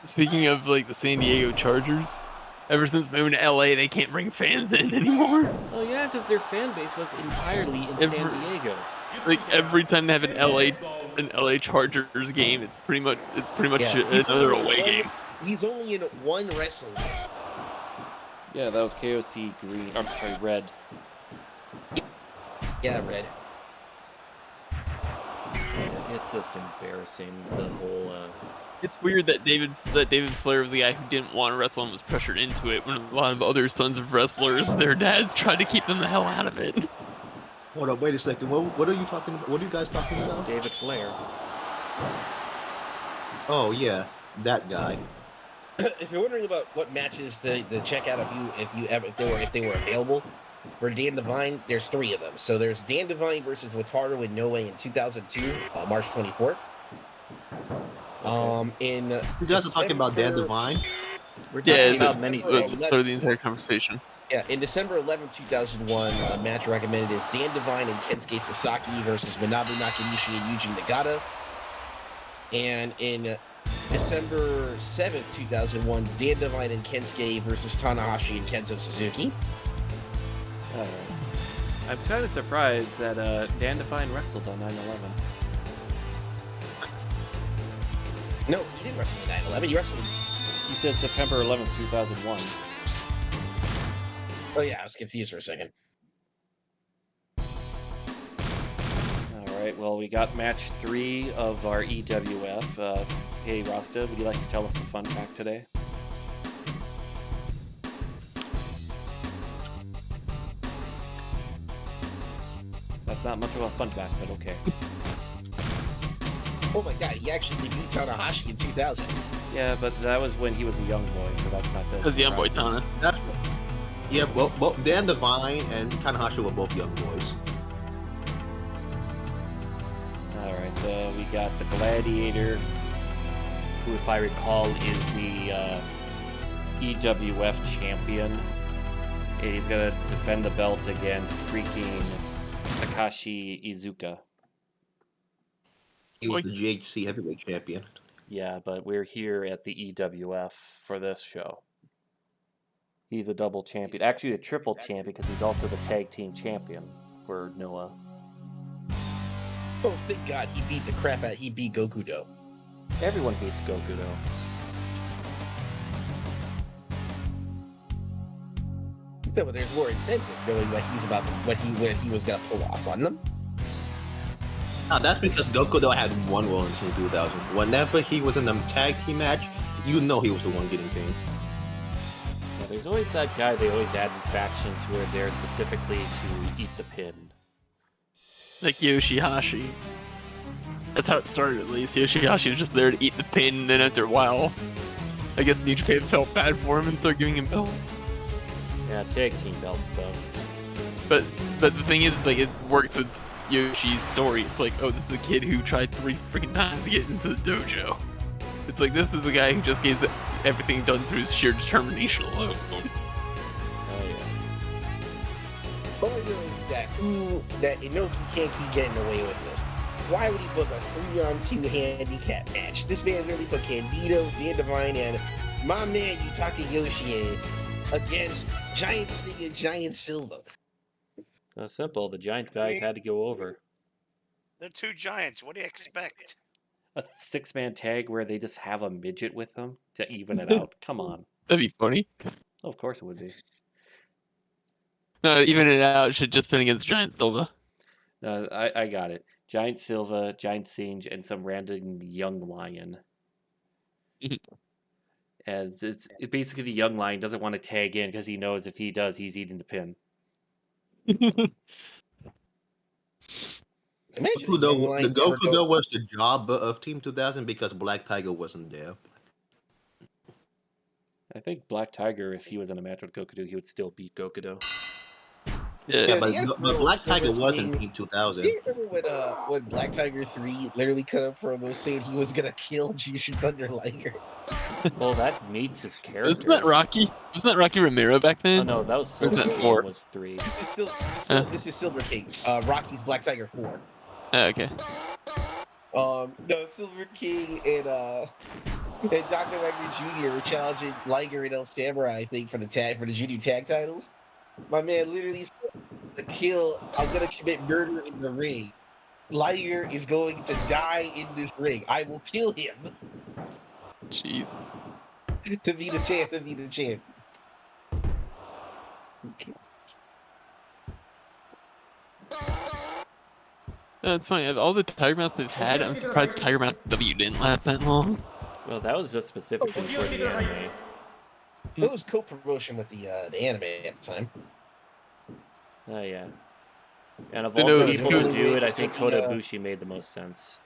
Speaker 2: Speaking of like the San Diego Chargers, ever since moving to LA, they can't bring fans in anymore.
Speaker 1: Oh yeah, because their fan base was entirely in San Diego.
Speaker 2: Like every time they have an LA Chargers game, it's pretty much another away game.
Speaker 3: He's only in one wrestling game.
Speaker 1: Yeah, that was KOC green. I'm sorry, red.
Speaker 3: Yeah, red.
Speaker 1: Yeah, it's just embarrassing, the whole
Speaker 2: It's weird that David Flair was the guy who didn't want to wrestle and was pressured into it, when a lot of other sons of wrestlers, their dads tried to keep them the hell out of it.
Speaker 5: Hold up, wait a second. What are you talking about? What are you guys talking about?
Speaker 1: David Flair.
Speaker 5: Oh yeah, that guy.
Speaker 3: If you're wondering about what matches to check out if they were available for Dan Devine, there's 3 of them. So there's Dan Devine versus Wataru and Noe in 2002, March 24th. In
Speaker 5: You guys are talking about Dan Devine?
Speaker 1: We're talking about many
Speaker 2: Let's
Speaker 1: things.
Speaker 2: start the entire conversation.
Speaker 3: Yeah, in December 11, 2001, a match recommended is Dan Devine and Kensuke Sasaki versus Manabu Nakanishi and Yuji Nagata. And in December 7th, 2001, Dan Devine and Kensuke versus Tanahashi and Kenzo Suzuki.
Speaker 1: I'm kind of surprised that Dan Devine wrestled on 9/11.
Speaker 3: No, he didn't wrestle on 9/11. He wrestled.
Speaker 1: You said September 11th, 2001.
Speaker 3: Oh yeah, I was confused for a second.
Speaker 1: All right, well, we got match 3 of our EWF. Hey, Rasta, would you like to tell us a fun fact today? That's not much of a fun fact, but okay.
Speaker 3: Oh my god, he actually beat Tanahashi in 2000.
Speaker 1: Yeah, but that was when he was a young boy, so that's not this.
Speaker 2: That's young boy Tana.
Speaker 5: That's yeah. Both Dan Devine and Tanahashi were both young boys.
Speaker 1: Alright, so we got the Gladiator, who, if I recall, is the EWF champion. And he's gonna defend the belt against freaking Takashi Iizuka.
Speaker 5: He was the GHC heavyweight champion.
Speaker 1: Yeah, but we're here at the EWF for this show. He's a double champion. Actually, a triple champion, because he's also the tag team champion for Noah.
Speaker 3: Oh, thank God, he beat Gokudo.
Speaker 1: Everyone beats Gokudo.
Speaker 3: No, but there's more incentive knowing what he was gonna pull off on them.
Speaker 5: No, that's because Gokudo had one role in 2000. Whenever he was in a tag team match, you know he was the one getting pinned.
Speaker 1: Yeah, there's always that guy they always add in factions who are there specifically to eat the pin.
Speaker 2: Like Yoshihashi. That's how it started, at least. Yoshihashi was just there to eat the pin, and then after a while, I guess New Japan felt bad for him and started giving him belts.
Speaker 1: Yeah, tag team belts, though.
Speaker 2: But the thing is, like, it works with Yoshi's story. It's like, oh, this is a kid who tried 3 freaking times to get into the dojo. It's like, this is a guy who just gets everything done through his sheer determination alone.
Speaker 1: Oh, yeah.
Speaker 3: All I know is that Inoki can't keep getting away with this. Why would he book a 3-on-2 handicap match? This man really put Candido, Dan Devine, and my man Yutaka Yoshi against Giant Sting and Giant Silva.
Speaker 1: It's simple. The giant guys had to go over.
Speaker 4: They're 2 giants. What do you expect?
Speaker 1: A 6-man tag where they just have a midget with them to even it out. Come on.
Speaker 2: That'd be funny.
Speaker 1: Oh, of course it would be.
Speaker 2: No, even it out should just been against Giant Silva.
Speaker 1: No, I got it. Giant Silva, Giant Singe, and some random young lion. As it's basically the young lion doesn't want to tag in because he knows if he does, he's eating the pin.
Speaker 3: Imagine
Speaker 5: The Gokudo was the job of Team 2000 because Black Tiger wasn't there.
Speaker 1: I think Black Tiger, if he was in a match with Gokudo, he would still beat Gokudo.
Speaker 2: Yeah.
Speaker 3: Yeah,
Speaker 5: but,
Speaker 3: you guys
Speaker 5: but
Speaker 3: remember
Speaker 5: Black
Speaker 3: Silver
Speaker 5: Tiger was in
Speaker 3: King?
Speaker 5: Team
Speaker 3: Do
Speaker 5: 2000.
Speaker 3: you remember when Black Tiger 3 literally cut up promo saying he was gonna kill Jushin Thunder Liger?
Speaker 1: Well, that meets his
Speaker 2: Wasn't
Speaker 1: character.
Speaker 2: that Rocky? Wasn't that Rocky Romero back then?
Speaker 1: Oh no, that was
Speaker 2: Or is
Speaker 1: Silver
Speaker 2: that
Speaker 1: King
Speaker 2: 4?
Speaker 1: was 3.
Speaker 3: This is Silver King. Rocky's Black Tiger 4.
Speaker 2: Okay.
Speaker 3: No, Silver King and Dr. Wagner Jr. were challenging Liger and El Samurai, I think, for the junior tag titles. My man literally said, I'm gonna commit murder in the ring. Liger is going to die in this ring. I will kill him
Speaker 2: Jeez.
Speaker 3: to be the champion.
Speaker 2: No, it's funny. Of all the Tiger Mask they've had, I'm surprised Tiger Mask W didn't last that long.
Speaker 1: Well, that was just specifically for the anime.
Speaker 3: It was co-promotion with the anime at the time.
Speaker 1: Oh yeah. And of
Speaker 2: I
Speaker 1: all
Speaker 2: know
Speaker 1: the
Speaker 2: it was
Speaker 1: people to
Speaker 2: Kota-
Speaker 1: do it, I
Speaker 3: was
Speaker 1: think
Speaker 3: with the,
Speaker 1: Kota Ibushi made the most sense.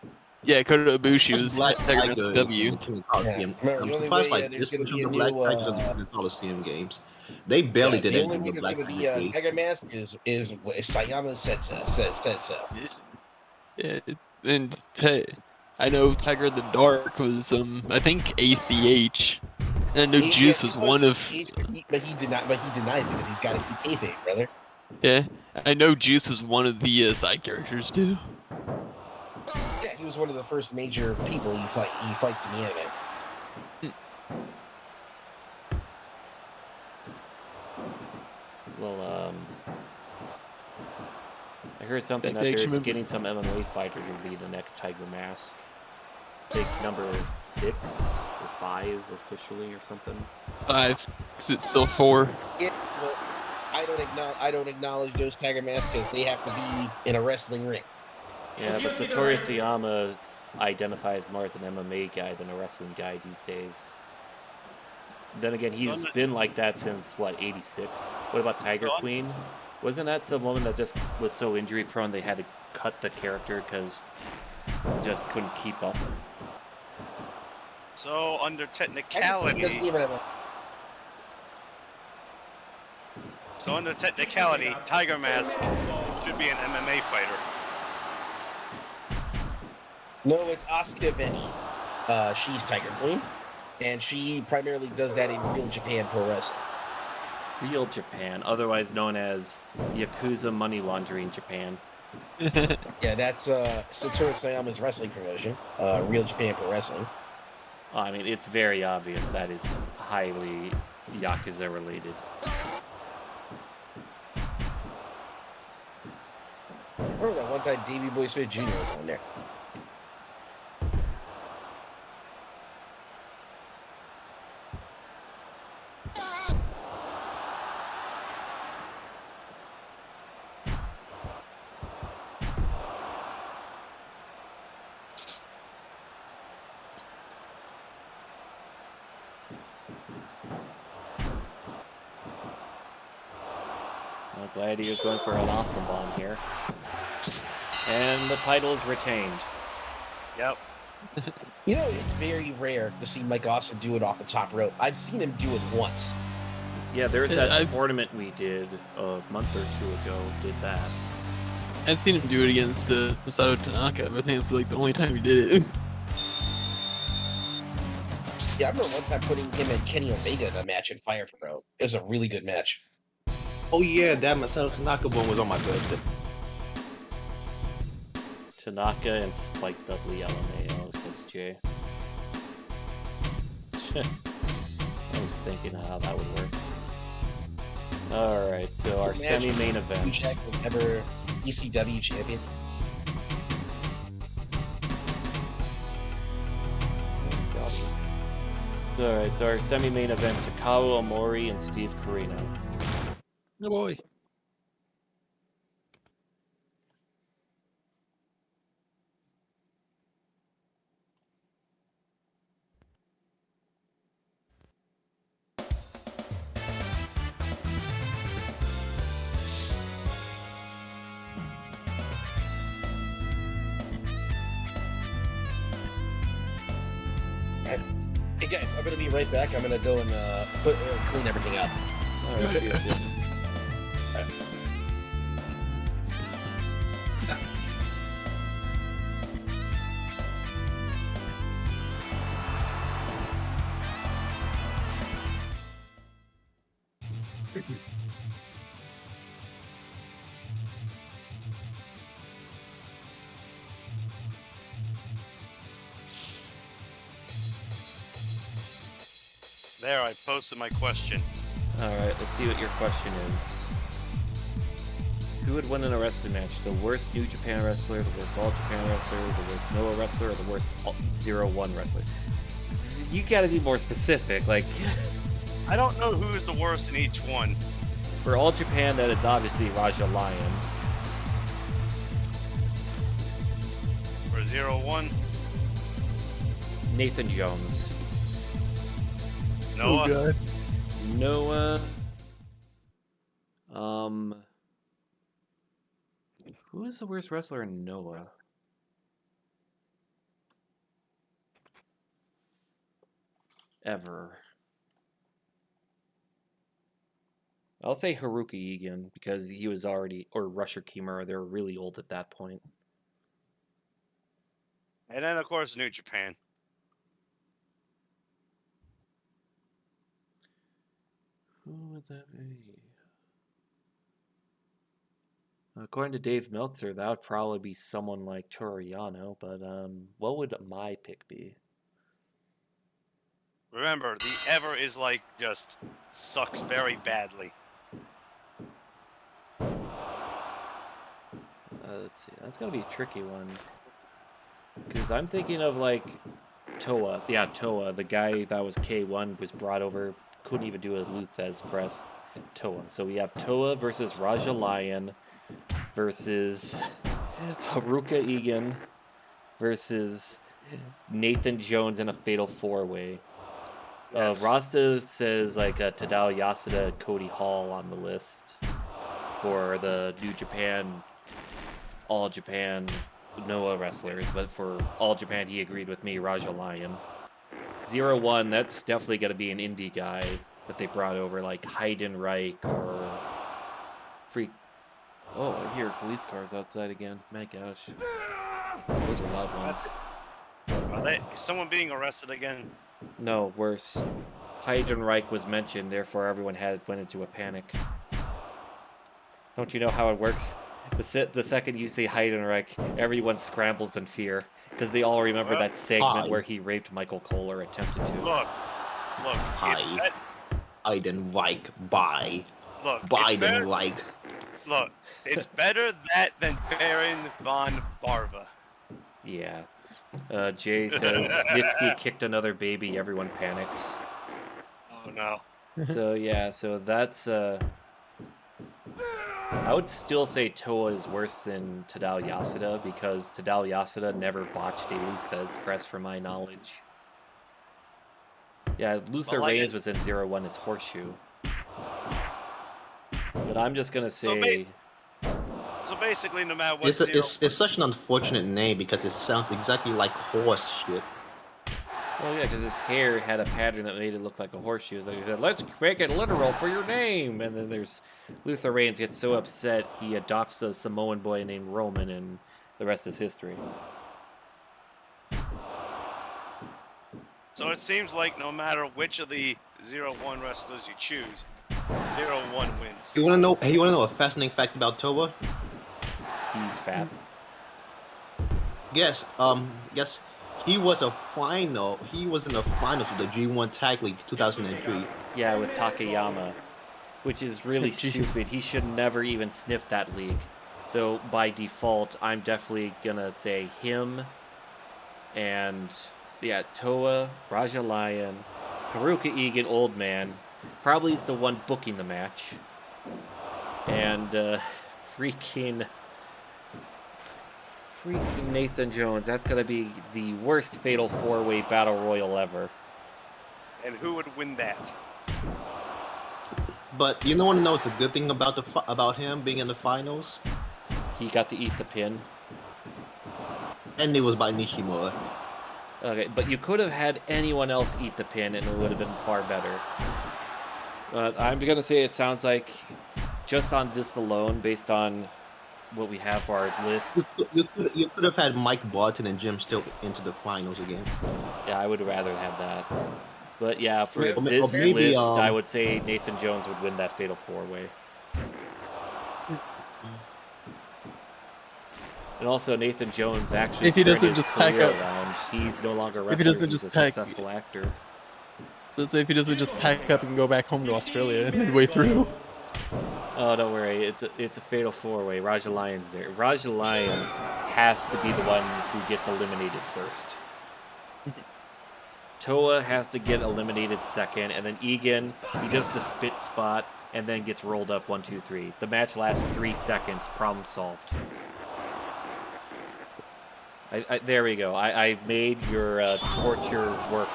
Speaker 2: Yeah, Kota Ibushi was
Speaker 5: Black
Speaker 2: Tiger Mask
Speaker 5: Tiger is in
Speaker 2: W.
Speaker 5: the King Coliseum.
Speaker 3: Remember,
Speaker 5: I'm
Speaker 3: the only
Speaker 5: surprised
Speaker 3: way
Speaker 5: like
Speaker 3: there's
Speaker 5: this
Speaker 3: gonna
Speaker 5: much
Speaker 3: be
Speaker 5: of
Speaker 3: a
Speaker 5: the Black
Speaker 3: new
Speaker 5: Tigers in the King Coliseum games. They barely did
Speaker 3: the
Speaker 5: anything
Speaker 3: only way
Speaker 5: with
Speaker 3: there's
Speaker 5: Black
Speaker 3: gonna be
Speaker 5: Tiger
Speaker 3: a
Speaker 5: 3.
Speaker 3: Tiger Mask is Sayama said so.
Speaker 2: Yeah, and I know Tiger in the Dark was I think ACH. And I know Juice was one of
Speaker 3: but he denies it because he's got to keep kayfabe, brother.
Speaker 2: yeah. I know Juice was one of the side characters too.
Speaker 3: Yeah, he was one of the first major people he fights in the anime.
Speaker 1: Well, I heard something
Speaker 2: I
Speaker 1: that
Speaker 2: actually
Speaker 1: they're
Speaker 2: remember.
Speaker 1: getting some MMA fighters to be the next Tiger Mask. I think number 6 or 5 officially or something.
Speaker 2: 5, 'cause it's still 4.
Speaker 3: Yeah, well, I don't acknowledge those Tiger Masks because they have to be in a wrestling ring.
Speaker 1: Yeah, but Satoru Sayama identifies more as an MMA guy than a wrestling guy these days. Then again, he's been like that since, what, 86? What about Tiger Queen? Wasn't that some woman that just was so injury prone they had to cut the character because just couldn't keep up?
Speaker 4: So under
Speaker 3: Tiger Queen
Speaker 4: technicality,
Speaker 3: doesn't even have a
Speaker 4: Tiger Mask should be an MMA fighter.
Speaker 3: No, it's Asuka Benny. She's Tiger Queen, and she primarily does that in Real Japan Pro Wrestling.
Speaker 1: Real Japan, otherwise known as Yakuza Money Laundering Japan.
Speaker 3: Yeah, that's Satoru Sayama's wrestling promotion, Real Japan Pro Wrestling.
Speaker 1: I mean, it's very obvious that it's highly Yakuza related.
Speaker 3: Remember that one time Davey Boy Smith Jr. was on there.
Speaker 1: Gladiator's going for an awesome bomb here. And the title is retained.
Speaker 4: Yep.
Speaker 3: You know, it's very rare to see Mike Awesome do it off the top rope. I've seen him do it once.
Speaker 1: Yeah, there's
Speaker 2: Yeah,
Speaker 1: that tournament we did a month or 2 ago, did that.
Speaker 2: I've seen him do it against Masato Tanaka, but I think it's like the only time he did it.
Speaker 3: Yeah, I remember one time putting him and Kenny Omega in a match in Fire Pro. It was a really good match.
Speaker 5: Oh yeah, that Masato Tanaka one was on my birthday.
Speaker 1: Tanaka and Spike Dudley LMAO, says Jay. I was thinking how that would work. Alright, so our semi-main event.
Speaker 3: Jack was ever ECW champion.
Speaker 1: So, alright, so our semi-main event, Takao Omori and Steve Corino.
Speaker 2: Oh boy.
Speaker 3: Hey guys, I'm gonna be right back. I'm gonna go and clean everything up.
Speaker 1: All right, see you.
Speaker 4: There, I posted my question.
Speaker 1: All right, let's see what your question is. Who would win in a wrestling match? The worst New Japan wrestler, the worst All Japan wrestler, the worst Noah wrestler, or the worst 0-1 wrestler? You gotta be more specific. Like,
Speaker 4: I don't know who's the worst in each one.
Speaker 1: for All Japan, that is obviously Raja Lion.
Speaker 4: For 0-1,
Speaker 1: Nathan Jones.
Speaker 4: Noah.
Speaker 2: Oh god.
Speaker 1: Noah. Who is the worst wrestler in Noah? Ever. I'll say Haruka Egan because he was already, or Rusher Kimura, they were really old at that point.
Speaker 4: And then, of course, New Japan.
Speaker 1: Who would that be? According to Dave Meltzer, that would probably be someone like Toriano, but what would my pick be?
Speaker 4: Remember, the Ever is like just sucks very badly.
Speaker 1: Let's see. That's gonna be a tricky one. Because I'm thinking of like Toa. Yeah, Toa, the guy that was K1, was brought over, couldn't even do a Luthez press. Toa. So we have Toa versus Raja Lion versus Haruka Egan versus Nathan Jones in a fatal 4-way.
Speaker 4: Yes.
Speaker 1: Rasta says like Tadao Yasuda, Cody Hall on the list for the New Japan, All Japan, Noah wrestlers, but for All Japan, he agreed with me, Raja Lion. 0-1, that's definitely going to be an indie guy that they brought over, like Heidenreich or Freak. Oh, I hear police cars outside again. My gosh. Those are loud ones.
Speaker 4: Is someone being arrested again?
Speaker 1: No, worse. Heidenreich was mentioned, therefore everyone went into a panic. Don't you know how it works? The second you say Heidenreich, everyone scrambles in fear because they all remember that segment where he raped Michael Cole or attempted to.
Speaker 4: Look,
Speaker 5: Hi. Heidenreich. Bye.
Speaker 4: look,
Speaker 5: Bidenreich.
Speaker 4: Look, it's better that than Baron von Barva.
Speaker 1: Yeah. Jay says Snitsky kicked another baby. Everyone panics.
Speaker 4: Oh no.
Speaker 1: So yeah, so that's I would still say Toa is worse than Tadao Yasuda because Tadao Yasuda never botched a Luthez press from my knowledge. Yeah, Luther Reigns was in 0-1 as Horseshoe. But I'm just gonna say
Speaker 4: So basically, no matter what,
Speaker 5: It's such an unfortunate name because it sounds exactly like horse shit.
Speaker 1: well, yeah, because his hair had a pattern that made it look like a horseshoe. So he said, let's make it literal for your name. And then there's Luther Reigns gets so upset, he adopts a Samoan boy named Roman, and the rest is history.
Speaker 4: So it seems like no matter which of the 0-1 wrestlers you choose, 0-1 wins.
Speaker 5: You wanna know? Hey, you wanna know a fascinating fact about Toa?
Speaker 1: He's fat.
Speaker 5: Yes. Yes. He was in the finals of the G1 Tag League 2003.
Speaker 1: Yeah, with Takayama, which is really stupid. He should never even sniff that league. So by default, I'm definitely gonna say him and yeah, Toa, Raja Lion, Haruka Egan, old man. Probably is the one booking the match. And freaking Nathan Jones. That's gonna be the worst fatal 4-way battle royal ever.
Speaker 4: And who would win that?
Speaker 5: But you want to know what's a good thing about him being in the finals?
Speaker 1: He got to eat the pin.
Speaker 5: And it was by Nishimura.
Speaker 1: Okay, but you could have had anyone else eat the pin and it would have been far better. But I'm gonna say it sounds like, just on this alone, based on what we have for our list,
Speaker 5: You could have had Mike Barton and Jim still into the finals again.
Speaker 1: yeah, I would rather have that. But yeah, for
Speaker 3: Or
Speaker 1: this
Speaker 5: maybe,
Speaker 1: list, I would say Nathan Jones would win that Fatal 4-Way. And also, Nathan Jones actually
Speaker 2: If he
Speaker 1: turned
Speaker 2: doesn't
Speaker 1: his
Speaker 2: just pack
Speaker 1: career
Speaker 2: up-
Speaker 1: around. He's no longer a
Speaker 2: if he
Speaker 1: wrestler,
Speaker 2: doesn't
Speaker 1: he's
Speaker 2: just
Speaker 1: a
Speaker 2: pack-
Speaker 1: successful actor.
Speaker 2: So say if he doesn't just pack up and go back home to Australia midway through.
Speaker 1: Oh, don't worry, it's a Fatal 4-Way. Raja Lyon's there. Raja Lyon has to be the one who gets eliminated first. Toa has to get eliminated second, and then Egan, he does the spit spot, and then gets rolled up 1, 2, 3. The match lasts 3 seconds. Problem solved. There we go. I made your torture work.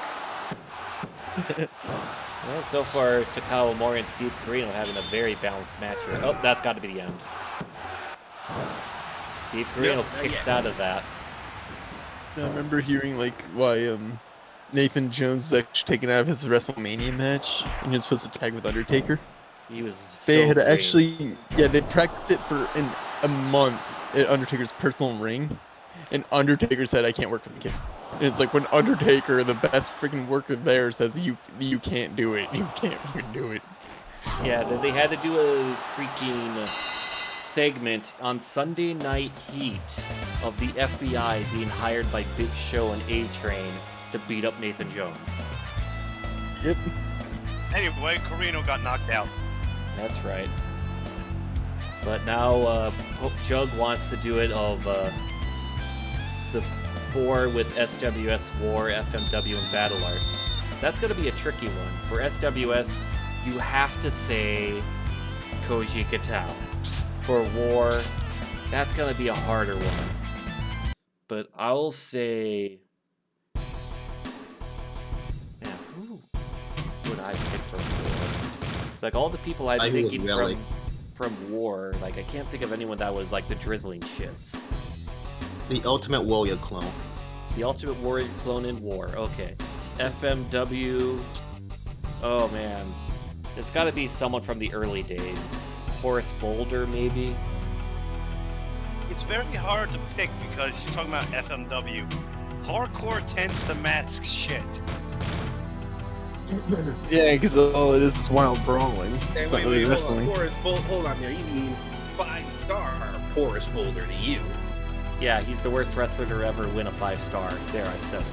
Speaker 1: Well, so far, Takao Mori and Steve Carino having a very balanced match here. Oh, that's got to be the end. Steve Carino kicks out of that.
Speaker 2: I remember hearing like why Nathan Jones is actually taken out of his WrestleMania match and he was supposed to tag with Undertaker.
Speaker 1: He was
Speaker 2: They
Speaker 1: so
Speaker 2: had
Speaker 1: green.
Speaker 2: actually, they practiced it for a month at Undertaker's personal ring, and Undertaker said, "I can't work with the kid." And it's like when Undertaker, the best freaking worker there, says you can't do it, you can't freaking do it.
Speaker 1: Yeah, then they had to do a freaking segment on Sunday Night Heat of the FBI being hired by Big Show and A-Train to beat up Nathan Jones.
Speaker 2: Yep.
Speaker 4: Anyway, Carino got knocked out.
Speaker 1: That's right. But now Jug wants to do it of the 4 with SWS War, FMW, and Battle Arts. That's going to be a tricky one. For SWS, you have to say Koji Katao. For War, that's going to be a harder one. But I'll say... Man, who would I pick for War? It's like all the people I'm thinking from War, like I can't think of anyone that was like the drizzling shits.
Speaker 5: The Ultimate Warrior clone.
Speaker 1: The Ultimate Warrior clone in War, okay. FMW, oh man. It's gotta be someone from the early days. Horace Boulder, maybe?
Speaker 4: It's very hard to pick because you're talking about FMW. Hardcore tends to mask shit.
Speaker 2: Yeah, because all it is wild brawling. It's not really wrestling.
Speaker 3: Hold on there. You mean 5-star Horace Boulder to you?
Speaker 1: Yeah, he's the worst wrestler to ever win a 5-star. There, I said it.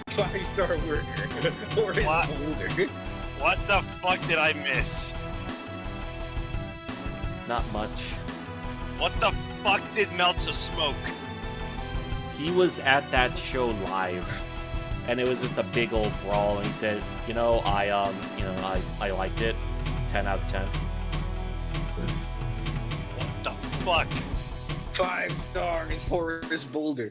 Speaker 3: 5-star worker. Horace
Speaker 4: What?
Speaker 3: Boulder.
Speaker 4: What the fuck did I miss?
Speaker 1: Not much.
Speaker 4: What the fuck did Meltzer smoke?
Speaker 1: He was at that show live, and it was just a big old brawl, and he said, I liked it. 10 out of 10.
Speaker 4: What the fuck?
Speaker 3: 5 stars Horace Boulder.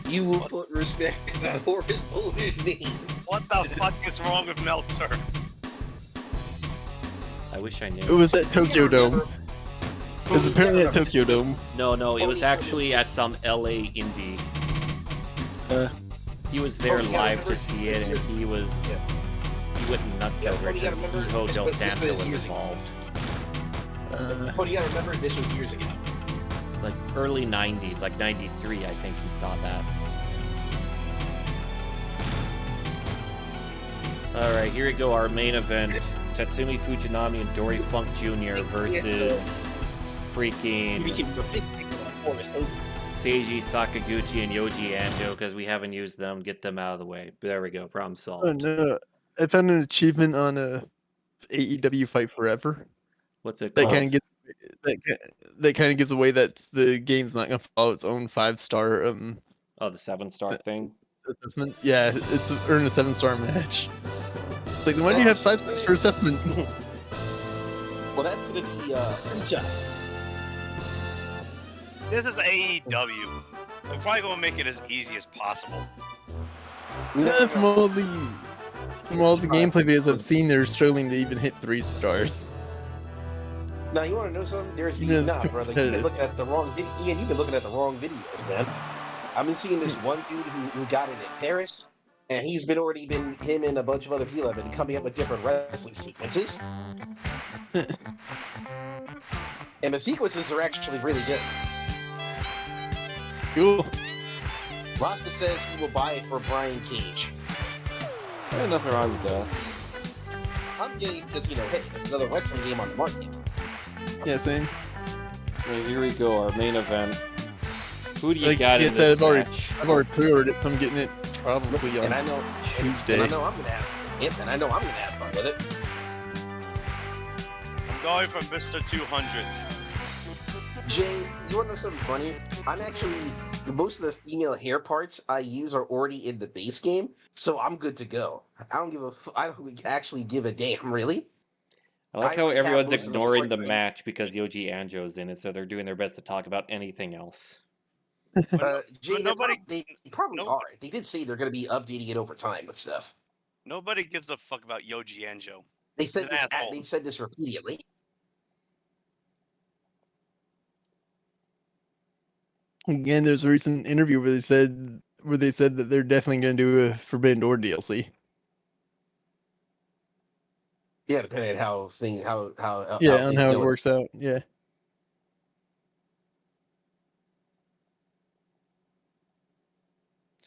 Speaker 3: You will put respect on Horace Boulder's name.
Speaker 4: What the fuck is wrong with Meltzer?
Speaker 1: I wish I knew.
Speaker 2: It was at Tokyo Dome. It was apparently at Tokyo Dome.
Speaker 1: No, it was actually at some LA indie. He was there live to see it, and he went nuts over it because Hijo Del Santo was involved.
Speaker 3: But you gotta remember, this was years ago.
Speaker 1: Like early 90s, like 93, I think he saw that. Alright, here we go, our main event. Tatsumi Fujinami and Dory Funk Jr. versus freaking Seiji Sakaguchi and Yoji Anjo, because we haven't used them. Get them out of the way. There we go, problem solved.
Speaker 2: Oh no, I found an achievement on AEW Fight Forever.
Speaker 1: What's it
Speaker 2: That
Speaker 1: called?
Speaker 2: kind of gets that kind of gives away that the game's not gonna follow its own 5-star
Speaker 1: Oh, the 7-star thing?
Speaker 2: assessment. Yeah, it's earn a 7-star match. It's like, why do you have 5 stars for assessment?
Speaker 3: Well, that's gonna be pretty tough.
Speaker 4: This is AEW. They're probably gonna make it as easy as possible.
Speaker 2: Yeah, from all the gameplay videos I've seen, they're struggling to even hit 3 stars.
Speaker 3: Now you want to know something? There's
Speaker 2: Yeah, it's
Speaker 3: nah, brother. You've been
Speaker 2: competitive.
Speaker 3: looking at the wrong video. Ian, you've been looking at the wrong videos, man. I've been seeing this one dude who got it in Paris, and he's been already been him and a bunch of other people have been coming up with different wrestling sequences, and the sequences are actually really good.
Speaker 2: Cool.
Speaker 3: Rasta says he will buy it for Brian Cage.
Speaker 1: Yeah, nothing wrong with that.
Speaker 3: I'm getting it because hey, there's another wrestling game on the market.
Speaker 2: Yeah, same.
Speaker 1: Right, here we go, our main event. Who do you
Speaker 2: Like,
Speaker 1: got
Speaker 2: yeah,
Speaker 1: in
Speaker 2: so
Speaker 1: this
Speaker 2: I've already-
Speaker 1: match?
Speaker 2: I've already pre-ordered it, so I'm getting it probably on
Speaker 3: And I know
Speaker 2: Tuesday.
Speaker 3: And I know I'm gonna have fun with it.
Speaker 4: I'm going for Mr. 200.
Speaker 3: Jay, you want to know something funny? I'm actually most of the female hair parts I use are already in the base game, so I'm good to go. I don't actually give a damn, really.
Speaker 1: I like
Speaker 3: I
Speaker 1: how
Speaker 3: already have
Speaker 1: everyone's
Speaker 3: most of the
Speaker 1: ignoring the
Speaker 3: parts.
Speaker 1: match because Yoji Anjo's in it, so they're doing their best to talk about anything else.
Speaker 3: Jay,
Speaker 4: nobody-
Speaker 3: they probably
Speaker 4: no-
Speaker 3: are. They did say they're going to be updating it over time with stuff.
Speaker 4: Nobody gives a fuck about Yoji Anjo.
Speaker 3: They said
Speaker 4: an
Speaker 3: this.
Speaker 4: asshole.
Speaker 3: They've said this repeatedly.
Speaker 2: Again, there's a recent interview where they said that they're definitely going to do a Forbidden Door DLC.
Speaker 3: Yeah, depending on how
Speaker 2: Yeah,
Speaker 3: things
Speaker 2: on how it
Speaker 3: go.
Speaker 2: works out. Yeah.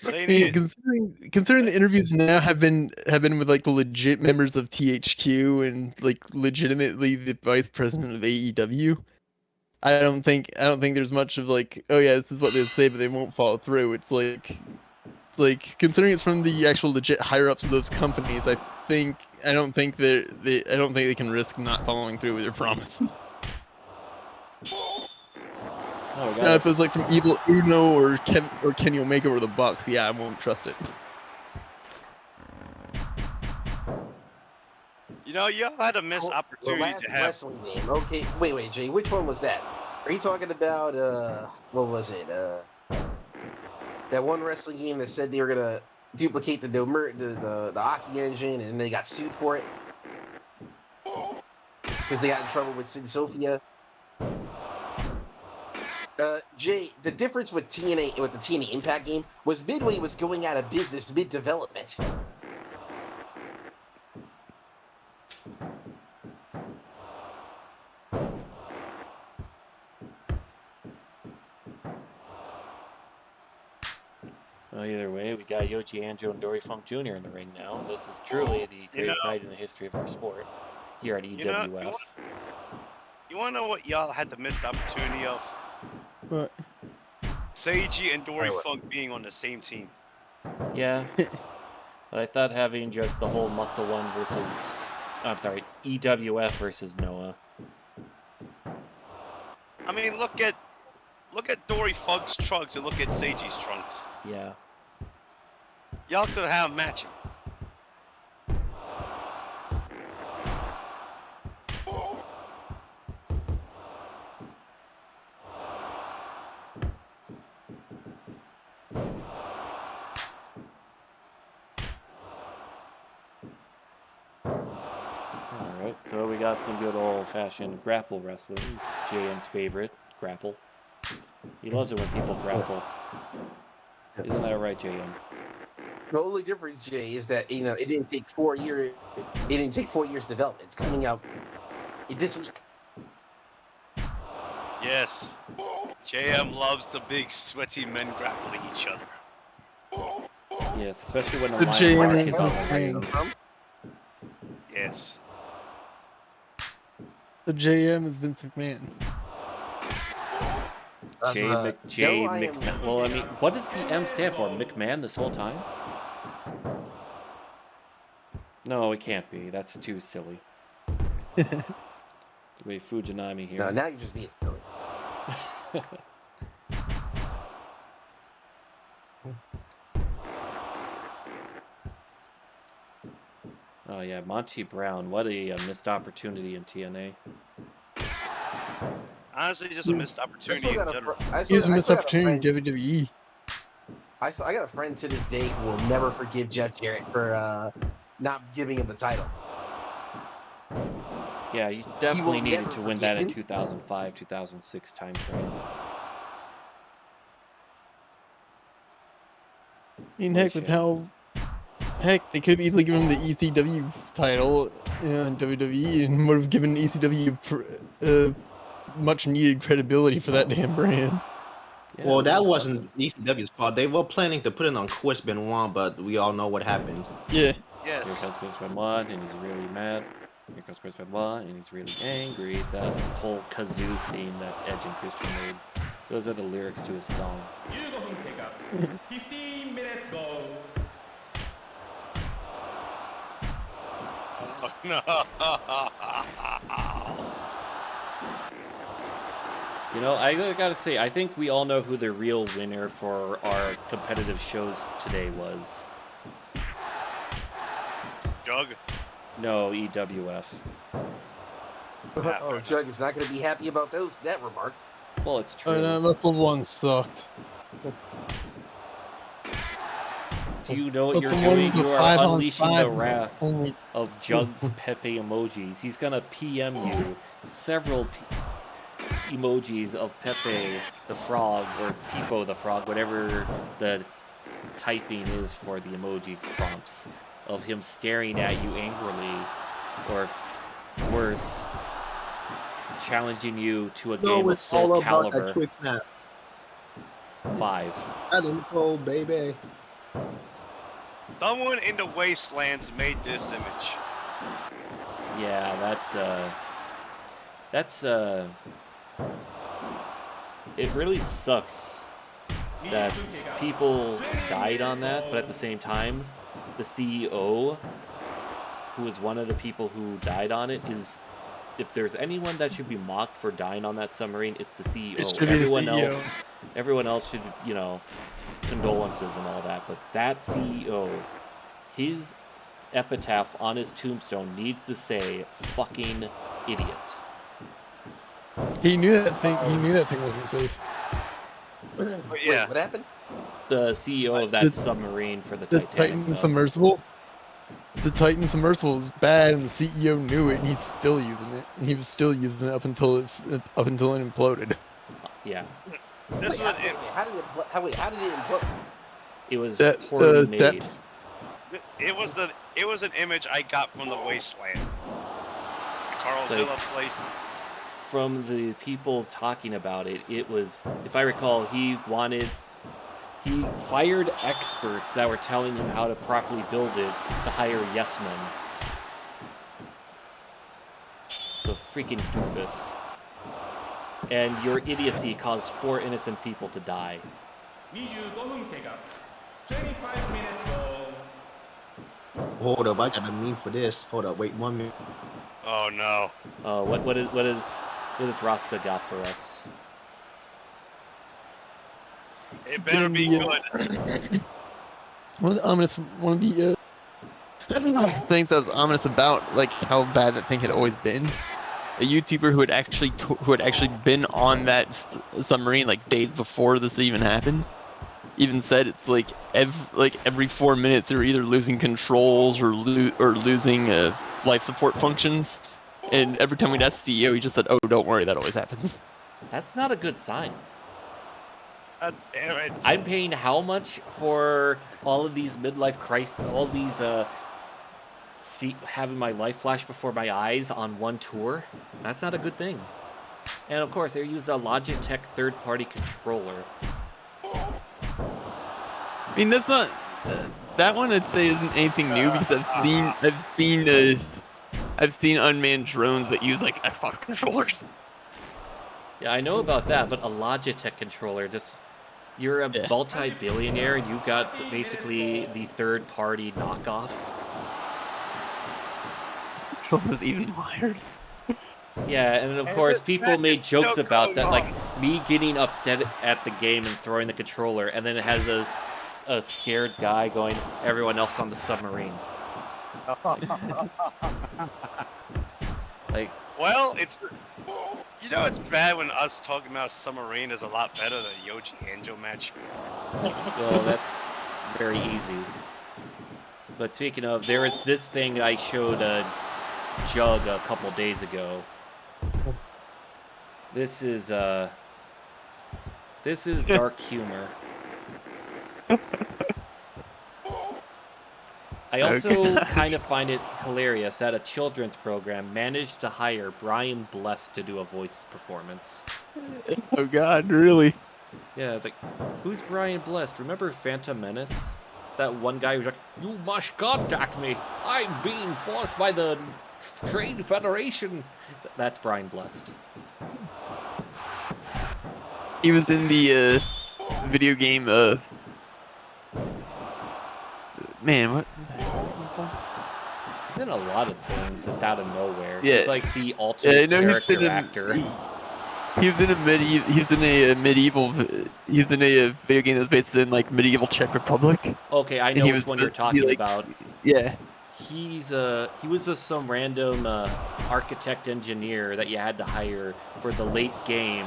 Speaker 4: They
Speaker 2: Yeah,
Speaker 4: need
Speaker 2: considering the interviews now have been with like the legit members of THQ and like legitimately the vice president of AEW. I don't think there's much of like, oh yeah, this is what they say, but they won't follow through. It's like considering it's from the actual legit higher ups of those companies, I don't think they can risk not following through with their promise.
Speaker 1: Oh, we
Speaker 2: Now, if
Speaker 1: got
Speaker 2: it was like from Evil Uno or Kenny Omega or the Bucks, yeah, I won't trust it.
Speaker 4: y'all had a missed
Speaker 3: The
Speaker 4: opportunity
Speaker 3: last
Speaker 4: to have.
Speaker 3: wrestling game. Okay, wait, Jay. Which one was that? Are you talking about what was it? That one wrestling game that said they were gonna duplicate the Aki engine, and they got sued for it because they got in trouble with Sid Sophia. Jay, the difference with TNA with the TNA Impact game was Midway was going out of business mid-development.
Speaker 1: Well, either way, we got Yoji Anjo and Dory Funk Jr. in the ring now. This is truly the greatest night in the history of our sport here at EWF.
Speaker 4: You want to know what y'all had the missed opportunity of?
Speaker 2: But
Speaker 4: Seiji and Dory Funk being on the same team.
Speaker 1: Yeah. But I thought having just the whole Muscle One versus... EWF versus Noah.
Speaker 4: I mean, look at Dory Funk's trunks and look at Seiji's trunks.
Speaker 1: Yeah.
Speaker 4: Y'all could have matching.
Speaker 1: Alright, so we got some good old-fashioned grapple wrestling. JM's favorite, grapple. He loves it when people grapple. Isn't that right, JM?
Speaker 3: The only difference, Jay, is that it didn't take 4 years. It didn't take 4 years development. It's coming out this week.
Speaker 4: Yes. JM loves the big sweaty men grappling each other.
Speaker 1: Yes, especially when the
Speaker 2: The
Speaker 1: Lion
Speaker 2: JM
Speaker 1: Mark
Speaker 2: is
Speaker 1: is
Speaker 2: on
Speaker 1: on the
Speaker 2: fire.
Speaker 1: ring.
Speaker 4: Yes.
Speaker 2: the JM is Vince McMahon.
Speaker 1: McMahon. Well, I mean, what does the M stand for? McMahon this whole time? No, it can't be. That's too silly. Wait, Fujinami here.
Speaker 3: No, now you're just being silly.
Speaker 1: Oh yeah, Monty Brown. What a missed opportunity in TNA.
Speaker 4: Honestly, just a missed opportunity.
Speaker 2: Here's a missed opportunity in WWE.
Speaker 3: I got a friend to this day who will never forgive Jeff Jarrett for not giving him the title.
Speaker 1: Yeah, Yeah, you definitely needed
Speaker 3: never
Speaker 1: to win
Speaker 3: forget
Speaker 1: that in
Speaker 3: him.
Speaker 1: 2005, 2006 timeframe.
Speaker 2: I mean,
Speaker 1: What a
Speaker 2: heck, with
Speaker 1: shame.
Speaker 2: how heck they could have easily given him the ECW title in WWE and would have given ECW much needed credibility for that damn brand.
Speaker 1: Yeah,
Speaker 5: Well,
Speaker 1: it
Speaker 5: that
Speaker 1: would've
Speaker 5: wasn't
Speaker 1: helped
Speaker 5: ECW's fault. They were planning to put it on Chris Benoit, but we all know what happened.
Speaker 2: Yeah.
Speaker 1: him. Here
Speaker 4: Yes.
Speaker 1: comes Chris Benoit, and he's really mad. Here comes Chris Benoit, and he's really angry. That whole kazoo theme that Edge and Christian made. Those are the lyrics to his song.
Speaker 6: 15分経過15 minutes go
Speaker 4: Oh, no.
Speaker 1: You know, I gotta say, I think we all know who the real winner for our competitive shows today was.
Speaker 4: Jug.
Speaker 1: No, EWF.
Speaker 3: Oh, Jug is not going to be happy about that remark.
Speaker 1: Well, it's true.
Speaker 2: And Muscle One sucked.
Speaker 1: Do you know what you're
Speaker 2: Muscle One
Speaker 1: doing?
Speaker 2: was a
Speaker 1: You are
Speaker 2: 5-on-5
Speaker 1: unleashing the wrath
Speaker 2: only.
Speaker 1: of Jug's Pepe emojis. He's gonna PM you several emojis of Pepe the Frog or Peepo the Frog, whatever the typing is for the emoji prompts, of him staring at you angrily, or worse, challenging you to a game of
Speaker 5: It's all
Speaker 1: Soul
Speaker 5: about that
Speaker 1: Calibur
Speaker 5: quick snap.
Speaker 1: 5.
Speaker 5: Adam Cole, baby.
Speaker 4: Someone in the Wastelands made this image.
Speaker 1: Yeah, that's it really sucks that people died on that, but at the same time, the CEO, who was one of the people who died on it, is, if there's anyone that should be mocked for dying on that submarine, it's the CEO.
Speaker 2: It should be the
Speaker 1: Everyone else should, you know, condolences and all that, but that CEO, his epitaph on his tombstone needs to say "fucking idiot."
Speaker 2: He knew that thing. He knew that thing wasn't safe.
Speaker 4: But
Speaker 3: Wait,
Speaker 4: yeah.
Speaker 3: what happened?
Speaker 1: The CEO of that
Speaker 2: The-
Speaker 1: submarine for the
Speaker 2: The
Speaker 1: Titanic
Speaker 2: Titan
Speaker 1: sub.
Speaker 2: submersible. The Titan submersible was bad, and the CEO knew it, and he's still using it. And he was still using it up until it imploded.
Speaker 1: Yeah,
Speaker 4: This
Speaker 3: Wait,
Speaker 4: was
Speaker 3: how did it implode?
Speaker 1: it was
Speaker 2: That
Speaker 1: poorly made.
Speaker 4: it was an image I got from the Wasteland. The Carlzilla place.
Speaker 1: From the people talking about it, it was, if I recall, he fired experts that were telling him how to properly build it to hire yes men. So freaking doofus. And your idiocy caused 4 innocent people to die.
Speaker 6: 25分経過25 minutes go
Speaker 5: Hold up, I got a meme for this. Hold up, wait 1 minute.
Speaker 4: Oh no.
Speaker 1: What is Rasta got for us?
Speaker 4: It better be good.
Speaker 2: One of the ominous, one of the things that was ominous about like how bad that thing had always been. A YouTuber who had actually been on that submarine like days before this even happened, even said it's like every 4 minutes they're either losing controls or losing life support functions. And every time we'd ask the CEO, he just said, "Oh, don't worry, that always happens."
Speaker 1: That's not a good sign.
Speaker 4: God damn it.
Speaker 1: I'm paying how much for all of these midlife crises, all these having my life flash before my eyes on one tour? That's not a good thing. And of course, they used a Logitech third-party controller.
Speaker 2: I mean, that's not that one. I'd say isn't anything new because I've seen unmanned drones that use like Xbox controllers.
Speaker 1: Yeah, I know about that, but a Logitech controller, you're a multi-billionaire and you got basically the third-party knockoff.
Speaker 2: Was even wired.
Speaker 1: Yeah, and of course, people made jokes
Speaker 4: still
Speaker 1: about that,
Speaker 4: going
Speaker 1: like
Speaker 4: on.
Speaker 1: me getting upset at the game and throwing the controller, and then it has a scared guy going, "Everyone else on the submarine." Like,
Speaker 4: Well, it's bad when us talking about submarine is a lot better than a Yoji Angel match.
Speaker 1: well, that's very easy. But speaking of, there was this thing I showed Jug a couple days ago. This is dark humor. I also kind of find it hilarious that a children's program managed to hire Brian Bless to do a voice performance.
Speaker 2: Oh God, really?
Speaker 1: Yeah, it's like, who's Brian Blessed? Remember Phantom Menace? That one guy who's like, you must contact me. I'm being forced by the Trade Federation. That's Brian Blessed.
Speaker 2: He was in the video game. Man, what?
Speaker 1: He's in a lot of things just out of nowhere.
Speaker 2: Yeah.
Speaker 1: He's like the alternate character actor.
Speaker 2: He was in a medieval. He was in a video game that was based in like medieval Czech Republic.
Speaker 1: Okay, I know which one you're talking about.
Speaker 2: Yeah.
Speaker 1: He was just some random architect engineer that you had to hire for the late game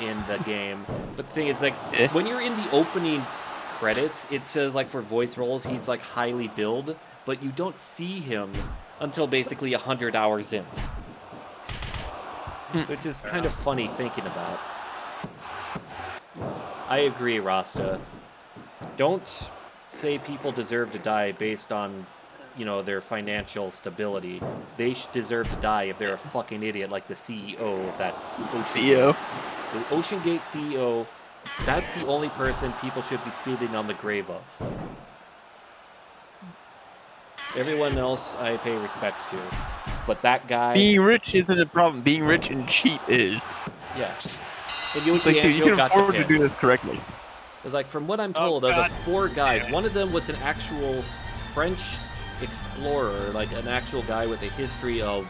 Speaker 1: in the game. But the thing is, like, when you're in the opening credits, it says like for voice roles he's like highly billed, but you don't see him until basically 100 hours in, which is kind of funny thinking about. I agree, Rasta. Don't say people deserve to die based on, you know, their financial stability. They deserve to die if they're a fucking idiot like the CEO of that
Speaker 2: CEO.
Speaker 1: The Ocean Gate CEO. That's the only person people should be speeding on the grave of. Everyone else I pay respects to. But that guy...
Speaker 2: Being rich isn't a problem. Being rich and cheap is.
Speaker 1: Yeah. And Yoichi
Speaker 2: like, dude, you can
Speaker 1: got
Speaker 2: afford
Speaker 1: the
Speaker 2: to do this correctly.
Speaker 1: It's like, from what I'm told, of the 4 guys, one of them was an actual French explorer, like an actual guy with a history of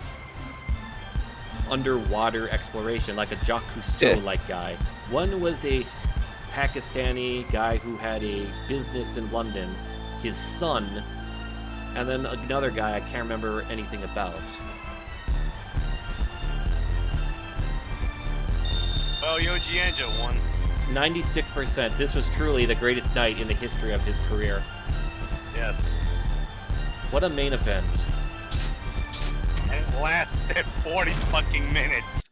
Speaker 1: underwater exploration, like a Jacques Cousteau-like guy. One was a Pakistani guy who had a business in London, his son, and then another guy I can't remember anything about.
Speaker 4: Well, Yoji Anjo won.
Speaker 1: 96%. This was truly the greatest night in the history of his career.
Speaker 4: Yes.
Speaker 1: What a main event.
Speaker 4: And it lasted 40 fucking minutes.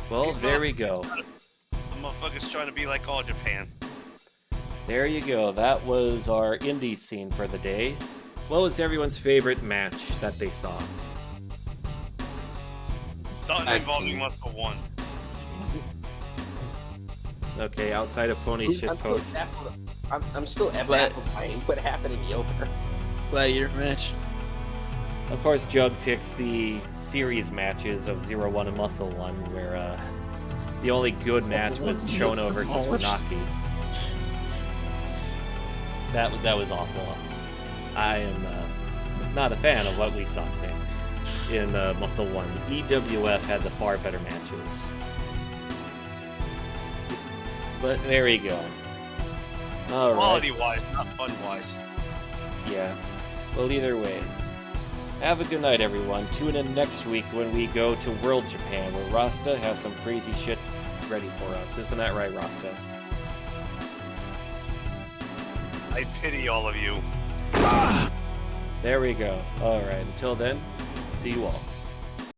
Speaker 1: Well, there we go.
Speaker 4: The motherfucker's trying to be like All Japan.
Speaker 1: There you go. That was our indie scene for the day. What was everyone's favorite match that they saw?
Speaker 4: Something involving Muscle 1.
Speaker 1: Okay, outside of Pony shitpost.
Speaker 7: I'm still baffled by what happened in the opener.
Speaker 2: Gladiator match.
Speaker 1: Of course, Jug picks the series matches of 0-1 and Muscle 1, where the only good match was Chono versus Funaki. That was awful. I am not a fan of what we saw today in Muscle 1. EWF had the far better matches. But there you go. All right.
Speaker 4: Quality-wise, not fun-wise.
Speaker 1: Yeah. Well, either way. Have a good night, everyone. Tune in next week when we go to World Japan, where Rasta has some crazy shit ready for us. Isn't that right, Rasta?
Speaker 4: I pity all of you.
Speaker 1: There we go. All right. Until then, see you all.